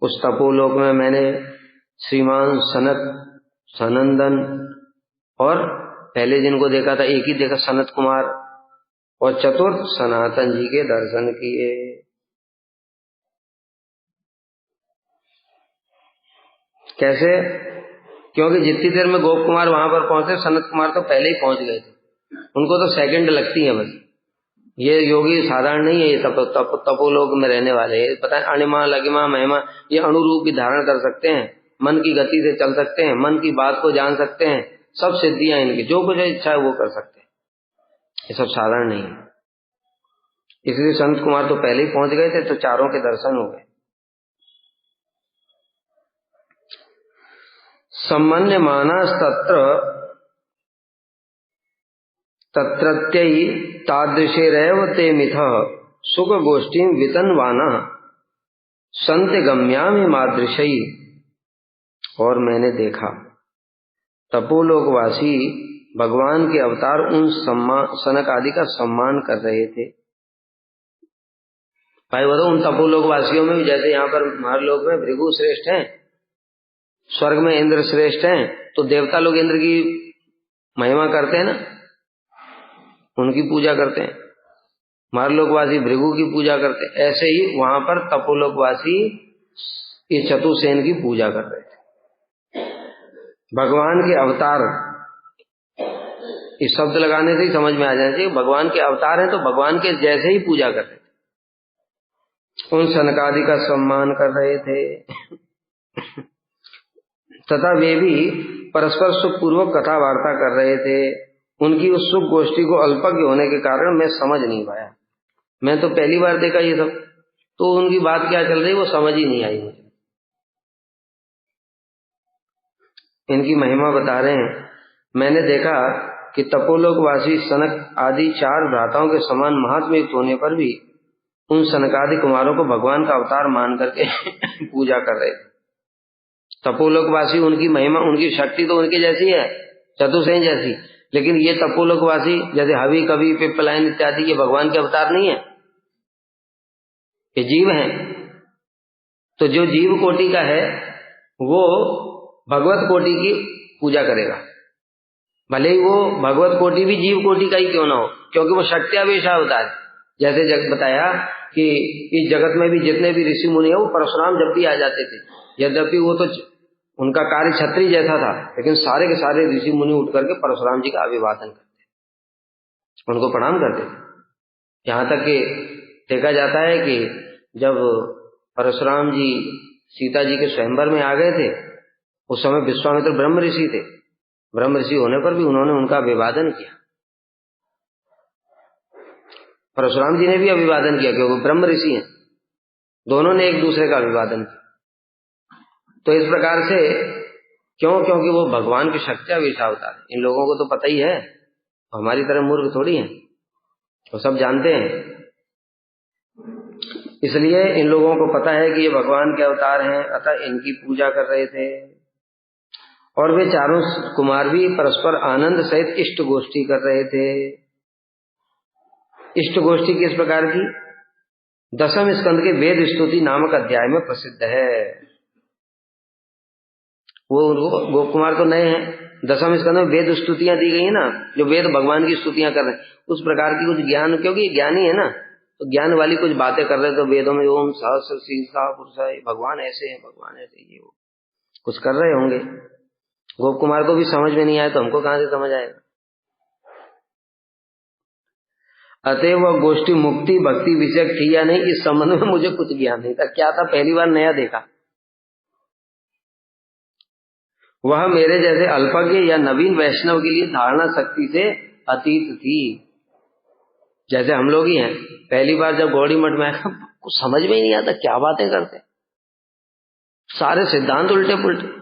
S1: उस तपोलोक में मैंने श्रीमान सनत, सनंदन और पहले जिनको देखा था एक ही देखा, सनत कुमार, और चतुर्थ सनातन जी के दर्शन किए। कैसे? क्योंकि जितनी देर में गोप कुमार वहां पर पहुंचे, सनत कुमार तो पहले ही पहुंच गए थे, उनको तो सेकंड लगती है बस। ये योगी साधारण नहीं है, ये तपोलोक में रहने वाले, पता है अणिमा लगिमा महिमा, ये अणुरूप भी धारण कर सकते हैं, मन की गति से चल सकते हैं, मन की बात को जान सकते हैं, सब सिद्धियां इनकी, जो कुछ इच्छा है वो कर सकते हैं, ये सब साधारण नहीं है। इसलिए संत कुमार तो पहले ही पहुंच गए थे, तो चारों के दर्शन हो गए। सम्मन्य मानस तत्रत्यई तादृशेरैव ते मिथः सुख गोष्ठीं वितन्वानः संत गम्यामि मादृशई। और मैंने देखा तपोलोकवासी भगवान के अवतार उन सनक आदि का सम्मान कर रहे थे। भाई बताओ, उन तपोलोकवासियों में भी जैसे यहाँ पर हमारे लोग में भृगु श्रेष्ठ हैं, स्वर्ग में इंद्र श्रेष्ठ हैं, तो देवता लोग इंद्र की महिमा करते हैं ना, उनकी पूजा करते हैं। हमारे लोकवासी भृगु की पूजा करते हैं। ऐसे ही वहां पर तपोलोकवासी इस चतुर्सेन की पूजा कर रहे थे। भगवान के अवतार, इस शब्द लगाने से ही समझ में आ जाना चाहिए, भगवान के अवतार हैं तो भगवान के जैसे ही पूजा कर रहे थे। उन सनकादि का सम्मान कर रहे थे तथा वे भी परस्पर सुखपूर्वक कथा वार्ता कर रहे थे। उनकी उस सुख गोष्ठी को अल्पज्ञ होने के कारण मैं समझ नहीं पाया। मैं तो पहली बार देखा ये सब, तो उनकी बात क्या चल रही वो समझ ही नहीं आई मुझे। इनकी महिमा बता रहे हैं। मैंने देखा कि तपोलोकवासी सनक आदि 4 भ्राताओं के समान महात्मा युक्त होने पर भी उन सनकादि कुमारों को भगवान का अवतार मान करके पूजा कर रहे थे। तपोलोकवासी, उनकी महिमा, उनकी शक्ति तो उनकी जैसी है, चतुर्सेन जैसी, लेकिन ये तपोलोकवासी जैसे हवि, कवि, पिप्पलायन इत्यादि, ये भगवान के अवतार नहीं है, ये जीव हैं। तो जो जीव कोटि का है वो भगवत कोटि की पूजा करेगा, भले ही वो भगवत कोटि भी जीव कोटि का ही क्यों ना हो, क्योंकि वो शक्त्यावेश अवतार है। जैसे बताया कि इस जगत में भी जितने भी ऋषि मुनि है वो परशुराम जब भी आ जाते थे, यद्यपि वो तो उनका कार्य छत्री जैसा था, लेकिन सारे के सारे ऋषि मुनि उठ करके परशुराम जी का अभिवादन करते, उनको प्रणाम करते थे। यहाँ तक कि देखा जाता है कि जब परशुराम जी सीता जी के स्वयंवर में आ गए थे, उस समय विश्वामित्र ब्रह्म ऋषि थे। ब्रह्म ऋषि होने पर भी उन्होंने उनका अभिवादन किया। परशुराम जी ने भी अभिवादन किया क्योंकि ब्रह्म ऋषि हैं, दोनों ने एक दूसरे का अभिवादन किया। तो इस प्रकार से क्योंकि वो भगवान की शक्त्यावेश अवतार है। इन लोगों को तो पता ही है, हमारी तरह मूर्ख थोड़ी है, वो सब जानते हैं। इसलिए इन लोगों को पता है कि ये भगवान के अवतार हैं, अतः इनकी पूजा कर रहे थे। और वे चारों कुमार भी परस्पर आनंद सहित इष्ट गोष्ठी कर रहे थे। इष्ट गोष्ठी किस प्रकार की? 10वें स्कंद के वेद स्तुति नामक अध्याय में प्रसिद्ध है। वो गोप कुमार तो नए हैं, 10वें स्कंद में वेद स्तुतियां दी गई है ना, जो वेद भगवान की स्तुतियां कर रहे हैं, उस प्रकार की कुछ ज्ञान, क्योंकि ज्ञानी है ना, तो ज्ञान वाली कुछ बातें कर रहे हैं। तो वेदों में ओम सहस्र शीर्षा पुरुषा, भगवान ऐसे हैं, भगवान ऐसे, ये वो कुछ कर रहे होंगे। गोप कुमार को भी समझ में नहीं आया तो हमको कहां से समझ आएगा। अतएव वह गोष्ठी मुक्ति भक्ति विषय थी या नहीं, इस संबंध में मुझे कुछ ज्ञान नहीं था। क्या था, पहली बार नया देखा। वह मेरे जैसे अल्पज्ञ या नवीन वैष्णव के लिए धारणा शक्ति से अतीत थी। जैसे हम लोग ही हैं, पहली बार जब गौड़ी मठ में आया कुछ समझ में ही नहीं आता, क्या बातें करते, सारे सिद्धांत उल्टे पुल्टे।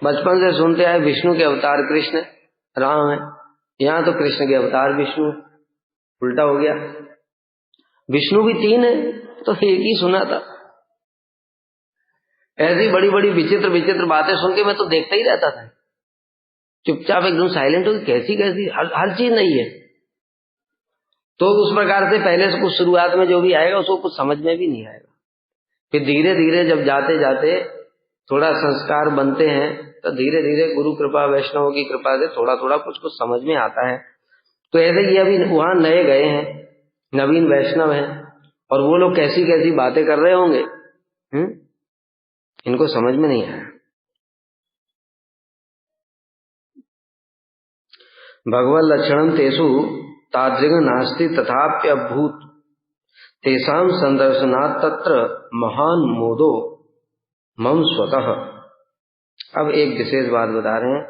S1: बचपन से सुनते आए विष्णु के अवतार कृष्ण राम है, यहाँ तो कृष्ण के अवतार विष्णु, उल्टा हो गया। विष्णु भी 3 है तो एक ही सुना था। ऐसी बड़ी बड़ी विचित्र विचित्र बातें सुन के मैं तो देखता ही रहता था, चुपचाप एकदम साइलेंट हो। कैसी कैसी हर चीज नहीं है। तो उस प्रकार से पहले से कुछ शुरुआत में जो भी आएगा उसको कुछ समझ में भी नहीं आएगा। फिर धीरे धीरे जब जाते जाते थोड़ा संस्कार बनते हैं तो धीरे धीरे गुरु कृपा वैष्णव की कृपा से थोड़ा थोड़ा कुछ कुछ समझ में आता है। तो ऐसे ये अभी वहां नए गए हैं, नवीन वैष्णव हैं, और वो लोग कैसी कैसी बातें कर रहे होंगे, इनको समझ में नहीं आया। भगवत लक्षणम तेसु तादृग नास्ति तथाप्यभूत तेषां संदर्शनात् तत्र महान मोदो मम स्वतः। अब एक विशेष बात बता रहे हैं।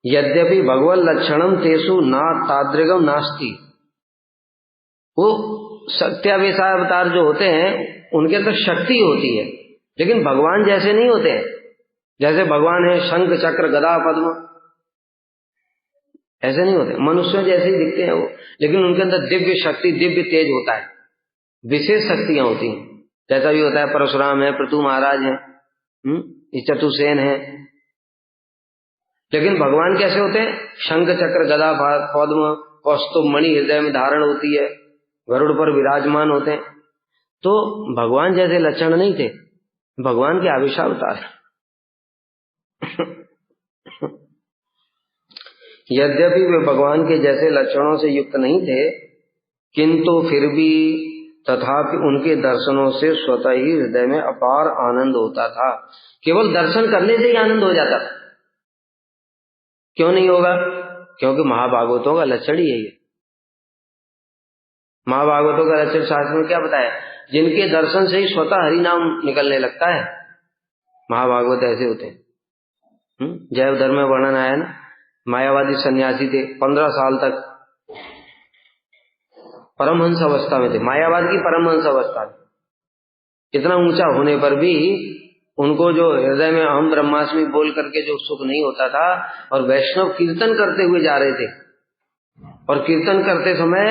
S1: यद्यपि भगवत लक्षणम तेसु ना तादृगम नास्ति, वो सत्यावेशा अवतार जो होते हैं उनके अंदर शक्ति होती है, लेकिन भगवान जैसे नहीं होते हैं। जैसे भगवान है शंख चक्र गदा पद्म, ऐसे नहीं होते, मनुष्यों जैसे ही दिखते हैं वो, लेकिन उनके अंदर दिव्य शक्ति, दिव्य तेज होता है, विशेष शक्तियां होती हैं। जैसा भी होता है, परशुराम है, पृथु महाराज है, ये चतुर्सेन है। लेकिन भगवान कैसे होते हैं? शंख चक्र गदा पद्म कौस्तुभ मणि हृदय में धारण होती है, गरुड़ पर विराजमान होते हैं। तो भगवान जैसे लक्षण नहीं थे, भगवान के आविर्भाव। यद्यपि वे भगवान के जैसे लक्षणों से युक्त नहीं थे, किंतु फिर भी तथापि उनके दर्शनों से स्वतः ही हृदय में अपार आनंद होता था। केवल दर्शन करने से ही आनंद हो जाता था। क्यों नहीं होगा? क्योंकि महाभागवतों का लक्षण ही है। महाभागवतों का लक्षण शास्त्र में क्या बताया? जिनके दर्शन से ही स्वतः हरि नाम निकलने लगता है, महाभागवत ऐसे होते हैं। जैव धर्म में वर्णन आया ना, मायावादी सन्यासी थे, 15 साल तक परमहंस अवस्था में थे, मायावाद की परमहंस अवस्था में। इतना ऊंचा होने पर भी उनको जो हृदय में अहम ब्रह्मास्मि बोल करके जो सुख नहीं होता था, और वैष्णव कीर्तन करते हुए जा रहे थे, और कीर्तन करते समय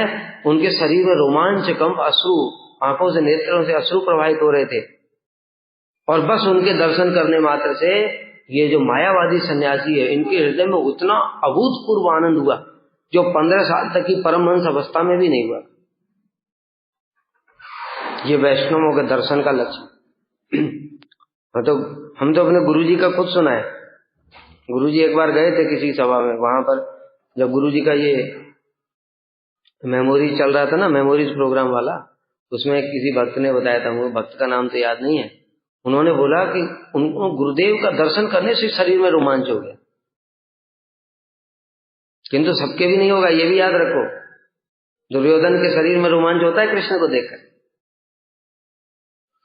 S1: उनके शरीर में रोमांच, कंप, अश्रु, आंखों से, नेत्रों से अश्रु प्रवाहित हो रहे थे। और बस उनके दर्शन करने मात्र से ये जो मायावादी सन्यासी है, इनके हृदय में उतना अभूतपूर्व आनंद हुआ जो 15 साल तक की परमहंस अवस्था में भी नहीं हुआ। ये वैष्णवों के दर्शन का लक्षण। तो हम तो अपने गुरुजी का खुद सुना है। गुरुजी एक बार गए थे किसी सभा में, वहां पर जब गुरुजी का ये मेमोरीज चल रहा था ना, मेमोरीज प्रोग्राम वाला, उसमें किसी भक्त ने बताया था, मुझे भक्त का नाम तो याद नहीं है, उन्होंने बोला कि उनको गुरुदेव का दर्शन करने से शरीर में रोमांच हो गया। किंतु सबके भी नहीं होगा, ये भी याद रखो। दुर्योधन के शरीर में रोमांच होता है कृष्ण को देखकर।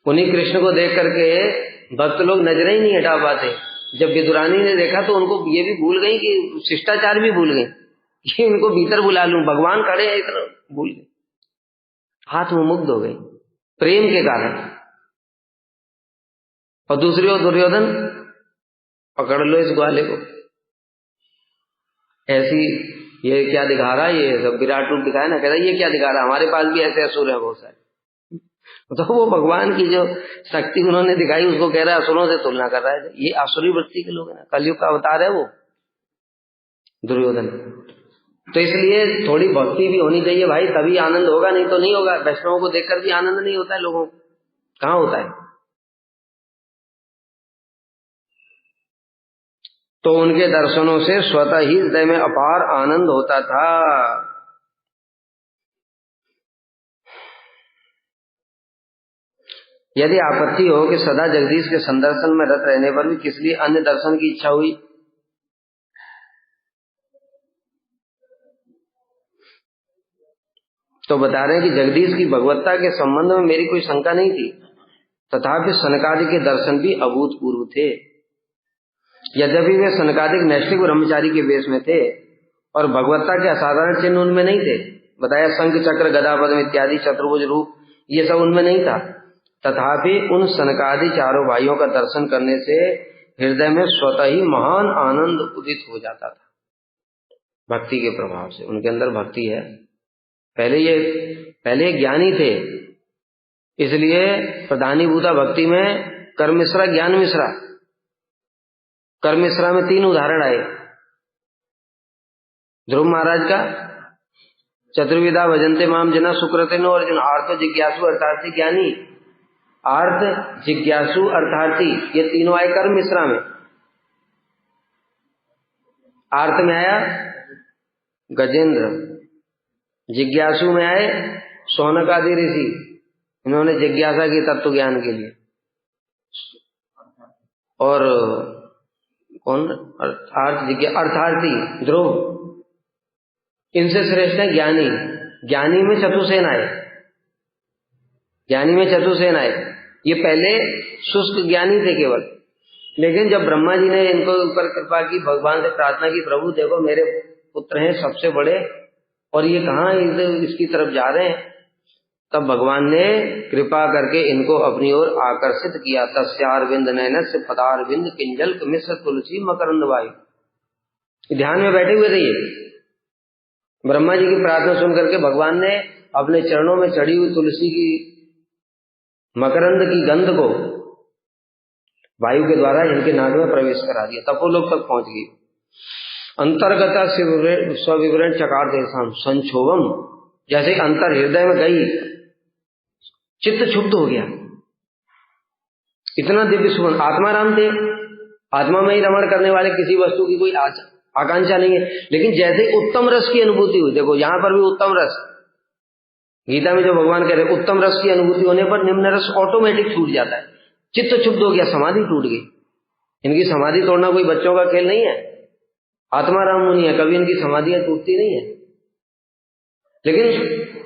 S1: उन्हीं कृष्ण को देख करके भक्त लोग नजरें ही नहीं हटा पाते। जब विदुरानी ने देखा तो उनको ये भी भूल गई कि शिष्टाचार भी भूल गई, ये इनको भीतर बुला लूं, भगवान खड़े हैं इतना भूल गए, हाथ में मुग्ध हो गई प्रेम के कारण। और दूसरी ओर दुर्योधन, पकड़ लो इस ग्वाले को, ऐसी ये क्या दिखा रहा है, ये सब विराट रूप दिखाया ना, कहता ये क्या दिखा रहा है, हमारे पास भी ऐसे असुर है बहुत सारे। तो वो भगवान की जो शक्ति उन्होंने दिखाई उसको कह रहा है असुरों से तुलना कर रहा है। ये आसुरी वृत्ति के लोग हैं ना, कलयुग का अवतार है वो दुर्योधन। तो इसलिए थोड़ी भक्ति भी होनी चाहिए भाई, तभी आनंद होगा, नहीं तो नहीं होगा। वैष्णवों को देखकर भी आनंद नहीं होता है लोगों को, कहाँ होता है? तो उनके दर्शनों से स्वतः ही हृदय में अपार आनंद होता था। यदि आपत्ति हो कि सदा जगदीश के संदर्शन में रत रहने पर भी किस लिए अन्य दर्शन की इच्छा हुई, तो बता रहे हैं कि जगदीश की भगवत्ता के संबंध में मेरी कोई शंका नहीं थी, तथापि सनकादि के दर्शन भी अभूतपूर्व थे। यद्यपि वे सनकादिक नैष्ठिक ब्रह्मचारी के वेश में थे और भगवत्ता के असाधारण चिन्ह उनमें नहीं थे, बताया शंख चक्र गदा पद्म इत्यादि चतुर्भुज रूप ये सब उनमें नहीं था, तथापि उन सनकादि चारों भाइयों का दर्शन करने से हृदय में स्वतः ही महान आनंद उदित हो जाता था। भक्ति के प्रभाव से, उनके अंदर भक्ति है। पहले ज्ञानी थे, इसलिए प्रधानीभूता भक्ति में कर्म मिश्रा ज्ञान मिश्रा। कर्म मिश्रा में 3 उदाहरण आए। ध्रुव महाराज का चतुर्विधा भजन्ते माम जना सुकृतिनो अर्जुन, आर्थ जिज्ञासु अर्थार्थी ज्ञानी, आर्थ जिज्ञासु अर्थार्थी, ये तीनों आए कर्म मिश्रा में। आर्थ में आया गजेंद्र, जिज्ञासु में आए शौनक आदि ऋषि, इन्होंने जिज्ञासा की तत्व ज्ञान के लिए, और कौन अर्थार्थी ध्रुव, इनसे श्रेष्ठ है ज्ञानी। ज्ञानी में चतुर्सेन आए, ज्ञानी में चतुर्सेन आए। ये पहले शुष्क ज्ञानी थे केवल, लेकिन जब ब्रह्मा जी ने इनको ऊपर कृपा की, भगवान से प्रार्थना की, प्रभु देखो मेरे पुत्र हैं सबसे बड़े और ये कहाँ इसकी तरफ जा रहे हैं, तब भगवान ने कृपा करके इनको अपनी ओर आकर्षित किया। तस्यारविंद नयनस्य पदारविंद किंजल मिश्र तुलसी मकरंद वायु। ध्यान में बैठे हुए थे ये, ब्रह्मा जी की प्रार्थना सुन करके भगवान ने अपने चरणों में चढ़ी हुई तुलसी की मकरंद की गंध को वायु के द्वारा इनके नाक में प्रवेश करा दिया, तपोलोक तक पहुंच गई। अंतर्गत स्विवरण चकार देशाम संक्षोभम, जैसे अंतर हृदय में गई, चित्त क्षुब्ध हो गया। इतना दिव्य सुमन, आत्मा राम थे, आत्मा में ही रमण करने वाले, किसी वस्तु की कोई आकांक्षा नहीं है। लेकिन जैसे उत्तम रस की अनुभूति हुई, देखो यहां पर भी उत्तम रस, गीता में जो भगवान कह रहे उत्तम रस की अनुभूति होने पर निम्न रस ऑटोमेटिक छूट जाता है, चित्त क्षुब्ध हो गया, समाधि टूट गई। इनकी समाधि तोड़ना कोई बच्चों का खेल नहीं है, आत्मा राम मुनि है, कभी इनकी समाधियां टूटती नहीं है। लेकिन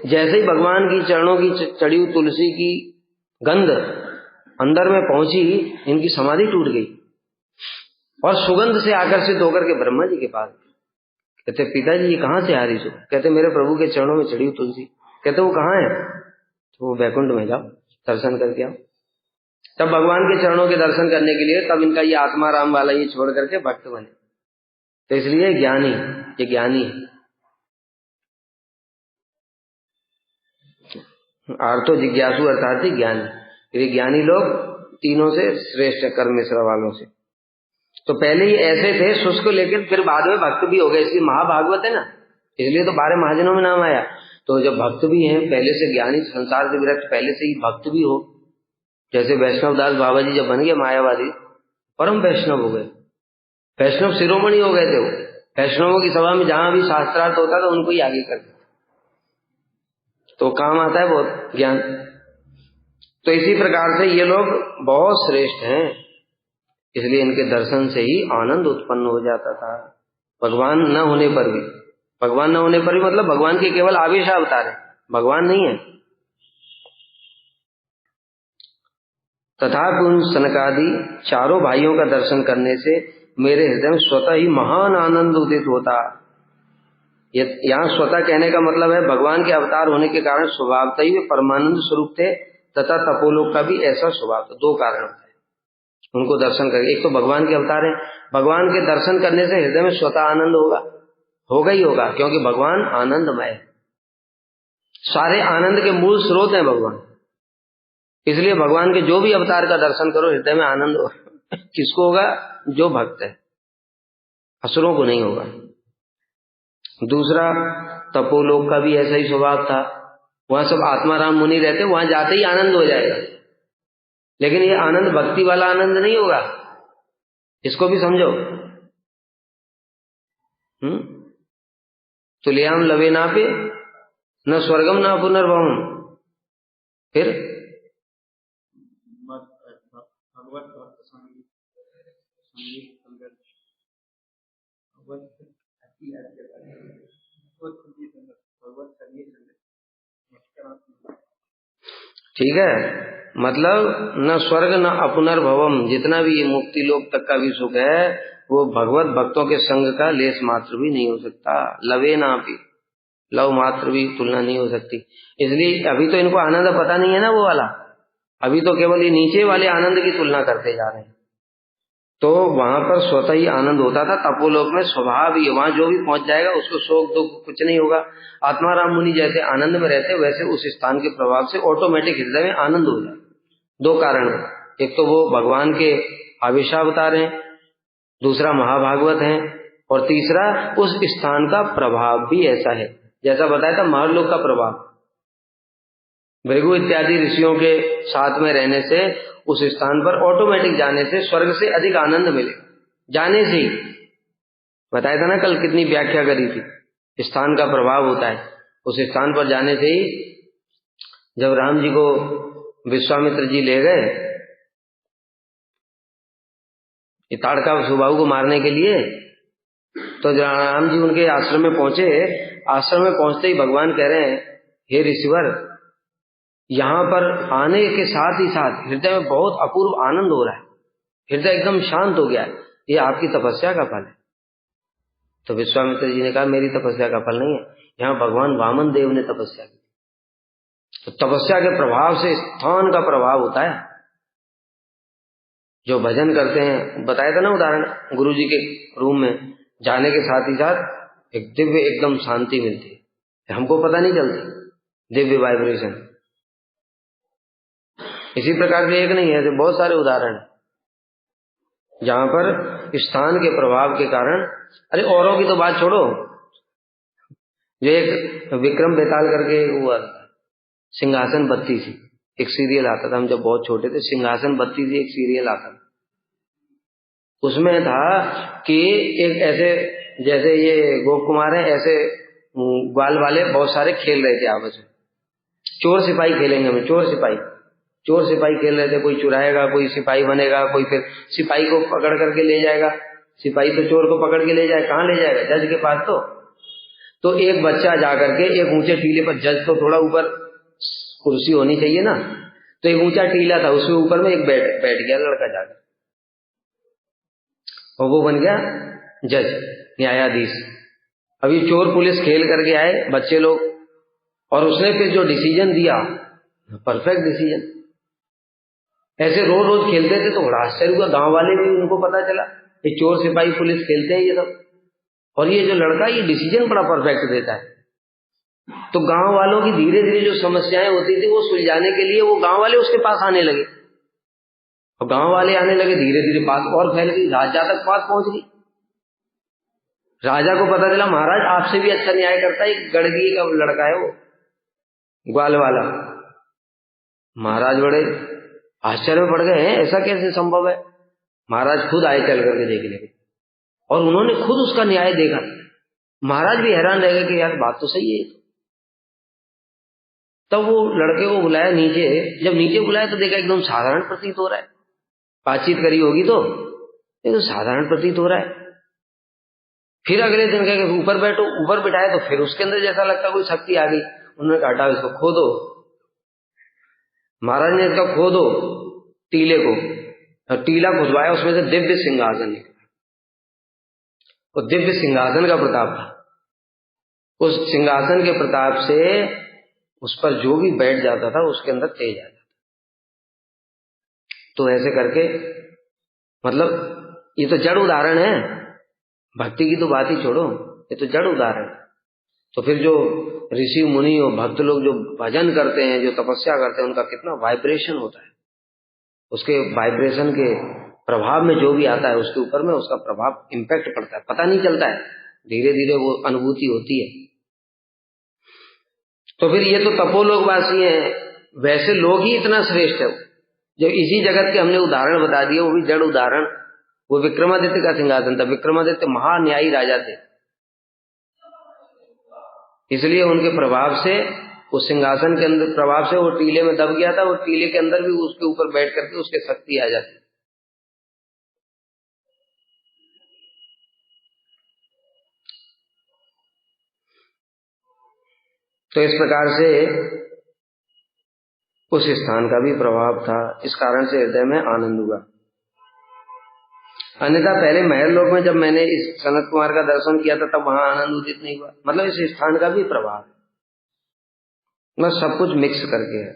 S1: जैसे ही भगवान की चरणों की चढ़ी हुई तुलसी की गंध अंदर में पहुंची, इनकी समाधि टूट गई और सुगंध से आकर्षित होकर के ब्रह्मा जी के पास कहते, पिताजी ये कहां से आ रही? कहते मेरे प्रभु के चरणों में चढ़ी हुई तुलसी। कहते वो कहां है? तो वो वैकुंठ में जाओ, दर्शन करके आओ। तब भगवान के चरणों के दर्शन करने के लिए तब इनका ये आत्मा राम वाला ये छोड़ करके भक्त बने। तो इसलिए ज्ञानी, ये ज्ञानी है। आर्थो जिज्ञासु अर्थात ही ज्ञानी। ये ज्ञानी लोग तीनों से श्रेष्ठ है, कर्म मिश्रा वालों से। तो पहले ही ऐसे थे शुष्क, लेकिन फिर बाद में भक्त भी हो गए, इसलिए महाभागवत है ना, इसलिए तो 12 महाजनों में नाम आया। तो जब भक्त भी हैं, पहले से ज्ञानी, संसार से विरक्त, पहले से ही भक्त भी हो, जैसे वैष्णव दास बाबा जी जब बन गए मायावादी, परम वैष्णव हो गए, वैष्णव शिरोमणि हो गए थे। वो वैष्णवों की सभा में जहां भी शास्त्रार्थ होता था उनको ही आगे करते, तो काम आता है बहुत ज्ञान। तो इसी प्रकार से ये लोग बहुत श्रेष्ठ हैं, इसलिए इनके दर्शन से ही आनंद उत्पन्न हो जाता था। भगवान न होने पर भी, भगवान न होने पर भी मतलब भगवान के केवल आवेश अवतार है, भगवान नहीं है। तथापि उन सनकादि चारों भाइयों का दर्शन करने से मेरे हृदय में स्वतः ही महान आनंद उदित होता। यहाँ स्वतः कहने का मतलब है भगवान के अवतार होने के कारण स्वभावतः ही वे परमानंद स्वरूप थे, तथा तपोलोक का भी ऐसा स्वभाव था। दो कारण होते हैं उनको दर्शन करके, एक तो भगवान के अवतार है, भगवान के दर्शन करने से हृदय में स्वतः आनंद होगा ही होगा, क्योंकि भगवान आनंदमय है, सारे आनंद के मूल स्रोत है भगवान। इसलिए भगवान के जो भी अवतार का दर्शन करो हृदय में आनंद होगा। किसको होगा? जो भक्त है, असुरों को नहीं होगा। दूसरा, तपोलोक का भी ऐसा ही स्वभाव था, वहां सब आत्मा राम मुनि रहते, वहां जाते ही आनंद हो जाएगा। लेकिन ये आनंद भक्ति वाला आनंद नहीं होगा, इसको भी समझो। तुल्याम लवे ना पे न स्वर्गम न पुनर्भवम। फिर ठीक है, मतलब न स्वर्ग न अपुनर्भवम, जितना भी ये मुक्ति लोक तक का भी सुख है वो भगवत भक्तों के संग का लेस मात्र भी नहीं हो सकता। लवे ना भी, लव मात्र भी तुलना नहीं हो सकती। इसलिए अभी तो इनको आनंद पता नहीं है ना वो वाला, अभी तो केवल ये नीचे वाले आनंद की तुलना करते जा रहे हैं। तो वहां पर स्वतः ही आनंद होता था, तपोलोक में स्वभाव ही, वहां जो भी पहुंच जाएगा उसको शोक दुख कुछ नहीं होगा। आत्मा राम मुनि जैसे आनंद में रहते वैसे उस स्थान के प्रभाव से ऑटोमेटिक हृदय में आनंद हो जाए। दो कारण है, एक तो वो भगवान के आवेशावतार हैं, दूसरा महाभागवत हैं, और तीसरा उस स्थान का प्रभाव भी ऐसा है, जैसा बताया था महर्लोक का प्रभाव, भृगु इत्यादि ऋषियों के साथ में रहने से उस स्थान पर ऑटोमेटिक जाने से स्वर्ग से अधिक आनंद मिलेगा। जाने से ही बताया था ना कल, कितनी व्याख्या करी थी, स्थान का प्रभाव होता है। उस स्थान पर जाने से ही, जब राम जी को विश्वामित्र जी ले गए ताड़का सुबाहु को मारने के लिए, तो राम जी उनके आश्रम में पहुंचे। आश्रम में पहुंचते ही भगवान कह रहे हैं, हे ऋषिवर, यहां पर आने के साथ ही साथ हृदय में बहुत अपूर्व आनंद हो रहा है, हृदय एकदम शांत हो गया है, ये आपकी तपस्या का फल है। तो विश्वामित्र जी ने कहा, मेरी तपस्या का फल नहीं है, यहाँ भगवान वामन देव ने तपस्या की। तो तपस्या के प्रभाव से स्थान का प्रभाव होता है। जो भजन करते हैं, बताया था ना उदाहरण, गुरु जी के रूम में जाने के साथ ही साथ एक दिव्य एकदम शांति मिलती है, हमको पता नहीं चलती, दिव्य वाइब्रेशन। इसी प्रकार से एक नहीं है, ऐसे बहुत सारे उदाहरण हैं जहां पर स्थान के प्रभाव के कारण, अरे औरों की तो बात छोड़ो, जो एक विक्रम बेताल करके हुआ सिंहासन बत्ती सी, एक सीरियल आता था, हम जब बहुत छोटे थे, सिंहासन बत्ती सी एक सीरियल आता था। उसमें था कि एक ऐसे, जैसे ये गोप कुमार है, ऐसे ग्वाल वाले बहुत सारे खेल रहे थे आपस में, चोर सिपाही खेलेंगे, हम चोर सिपाही खेल रहे थे, कोई चुराएगा, कोई सिपाही बनेगा, कोई फिर सिपाही को पकड़ करके ले जाएगा, सिपाही तो चोर को पकड़ के ले जाए, कहाँ ले जाएगा, जज के पास। तो एक बच्चा जाकर के एक ऊंचे टीले पर, जज तो थोड़ा ऊपर कुर्सी होनी चाहिए ना, तो एक ऊंचा टीला था, उसके ऊपर में एक बैठ गया लड़का जाकर, और वो बन गया जज, न्यायाधीश। अभी चोर पुलिस खेल करके आए बच्चे लोग, और उसने फिर जो डिसीजन दिया, परफेक्ट डिसीजन। ऐसे रोज रोज खेलते थे तो बड़ा आश्चर्य हुआ, गांव वाले भी, उनको पता चला कि चोर सिपाही पुलिस खेलते हैं ये सब, और ये जो लड़का ये डिसीजन बड़ा परफेक्ट देता है। तो गांव वालों की धीरे धीरे जो समस्याएं होती थी वो सुलझाने के लिए वो गांव वाले उसके पास आने लगे, और गांव वाले आने लगे, धीरे धीरे बात और फैल गई, राजा तक बात पहुंच गई। राजा को पता चला महाराज आपसे भी अच्छा न्याय करता है, एक गड़गी का लड़का है वो, ग्वाल वाला। महाराज बड़े आश्चर्य में पड़ गए, हैं ऐसा कैसे संभव है। महाराज खुद आए चल करके देखने के, और उन्होंने खुद उसका न्याय देखा। महाराज भी हैरान रह गए कि यार बात तो सही है। तब वो लड़के को बुलाया नीचे, जब नीचे बुलाया तो देखा एकदम साधारण प्रतीत हो रहा है, बातचीत करी होगी तो ये तो साधारण प्रतीत हो रहा है। फिर अगले दिन कहे ऊपर बैठो, ऊपर बिठाए तो फिर उसके अंदर जैसा लगता कोई शक्ति आ गई। उन्होंने कहा हटाओ इसको, खोदो। महाराज ने इसका खोदो टीले को, और टीला खुदवाया, उसमें से दिव्य सिंहासन निकला। वो दिव्य सिंहासन का प्रताप था, उस सिंहासन के प्रताप से उस पर जो भी बैठ जाता था उसके अंदर तेज आ जाता। तो ऐसे करके, मतलब ये तो जड़ उदाहरण है, भक्ति की तो बात ही छोड़ो, ये तो जड़ उदाहरण है। तो फिर जो ऋषि मुनि और भक्त लोग जो भजन करते हैं, जो तपस्या करते हैं, उनका कितना वाइब्रेशन होता है, उसके वाइब्रेशन के प्रभाव में जो भी आता है उसके ऊपर में उसका प्रभाव इम्पैक्ट पड़ता है, पता नहीं चलता है, धीरे धीरे वो अनुभूति होती है। तो फिर ये तो तपोलोकवासी हैं, वैसे लोग ही इतना श्रेष्ठ है। जो इसी जगत के हमने उदाहरण बता दिए, वो भी जड़ उदाहरण। वो विक्रमादित्य का सिंहासन था, विक्रमादित्य महान्यायी राजा थे, इसलिए उनके प्रभाव से, उस सिंहासन के अंदर प्रभाव से वो टीले में दब गया था, वो टीले के अंदर भी उसके ऊपर बैठ करके उसके शक्ति आ जाती। तो इस प्रकार से उस स्थान का भी प्रभाव था, इस कारण से हृदय में आनंद हुआ। अन्यथा पहले महल लोक में जब मैंने इस सनत कुमार का दर्शन किया था तब वहां आनंद उदित नहीं हुआ। मतलब इस स्थान का भी प्रभाव है, मतलब सब कुछ मिक्स करके है।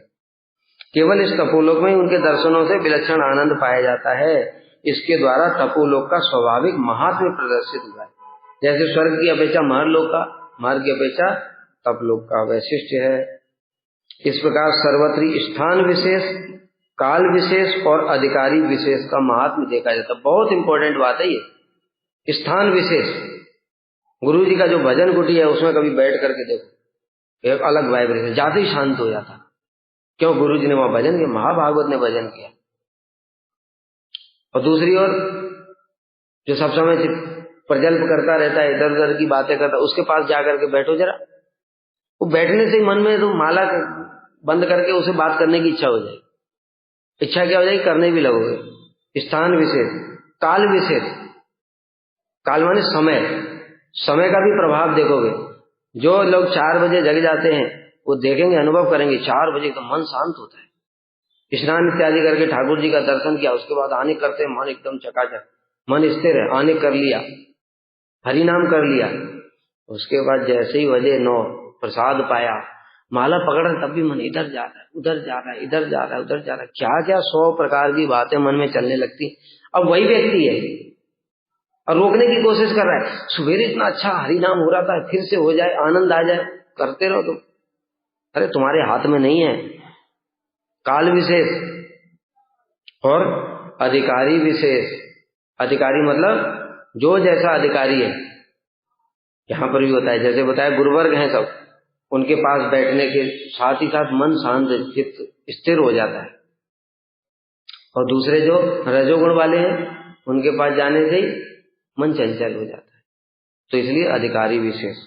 S1: केवल इस तपोलोक में उनके दर्शनों से विलक्षण आनंद पाया जाता है, इसके द्वारा तपोलोक का स्वाभाविक महात्म्य प्रदर्शित हुआ है। जैसे स्वर्ग की अपेक्षा महर्लोक का, महर् की अपेक्षा तपलोक का वैशिष्ट है। इस प्रकार सर्वत्री स्थान विशेष, काल विशेष और अधिकारी विशेष का महात्म्य देखा जाता है। बहुत इंपॉर्टेंट बात है ये, स्थान विशेष। गुरु जी का जो भजन कुटी है उसमें कभी बैठ करके देखो, एक अलग वाइब्रेशन, जाते ही शांत हो जाता। क्यों? गुरु जी ने वहां भजन किया, महाभागवत ने भजन किया। और दूसरी ओर जो सब समय प्रजल्प करता रहता है, इधर उधर की बातें करता, उसके पास जाकर के बैठो जरा, वो बैठने से ही मन में तो माला बंद करके उसे बात करने की इच्छा हो जाएगी। इच्छा क्या हो जाएगी? करने भी लगोगे। स्थान विशेष, काल विशेष, काल माने समय, समय का भी प्रभाव देखोगे। जो लोग 4 बजे जग जाते हैं वो देखेंगे, अनुभव करेंगे, 4 बजे तो मन शांत होता है। स्नान इत्यादि करके ठाकुर जी का दर्शन किया, उसके बाद आने करते मन एकदम चकाचक, मन स्थिर है, आने कर लिया, हरि नाम कर लिया, उसके बाद जैसे ही बजे 9 प्रसाद पाया, माला पकड़ तब भी मन इधर जा रहा है, उधर जा रहा है, इधर जा रहा है, उधर जा रहा है, क्या क्या 100 प्रकार की बातें मन में चलने लगती। अब वही व्यक्ति है, और रोकने की कोशिश कर रहा है। सवेरे इतना अच्छा हरि नाम हो रहा था, फिर से हो जाए, आनंद आ जाए, करते रहो तुम। अरे तुम्हारे हाथ में नहीं है। काल विशेष और अधिकारी विशेष। अधिकारी मतलब जो जैसा अधिकारी है, यहां पर भी होता है। जैसे बताया गुरुवर्ग हैं सब, उनके पास बैठने के साथ ही साथ मन शांत चित्त स्थिर हो जाता है। और दूसरे जो रजोगुण वाले हैं, उनके पास जाने से ही मन चंचल हो जाता है। तो इसलिए अधिकारी विशेष।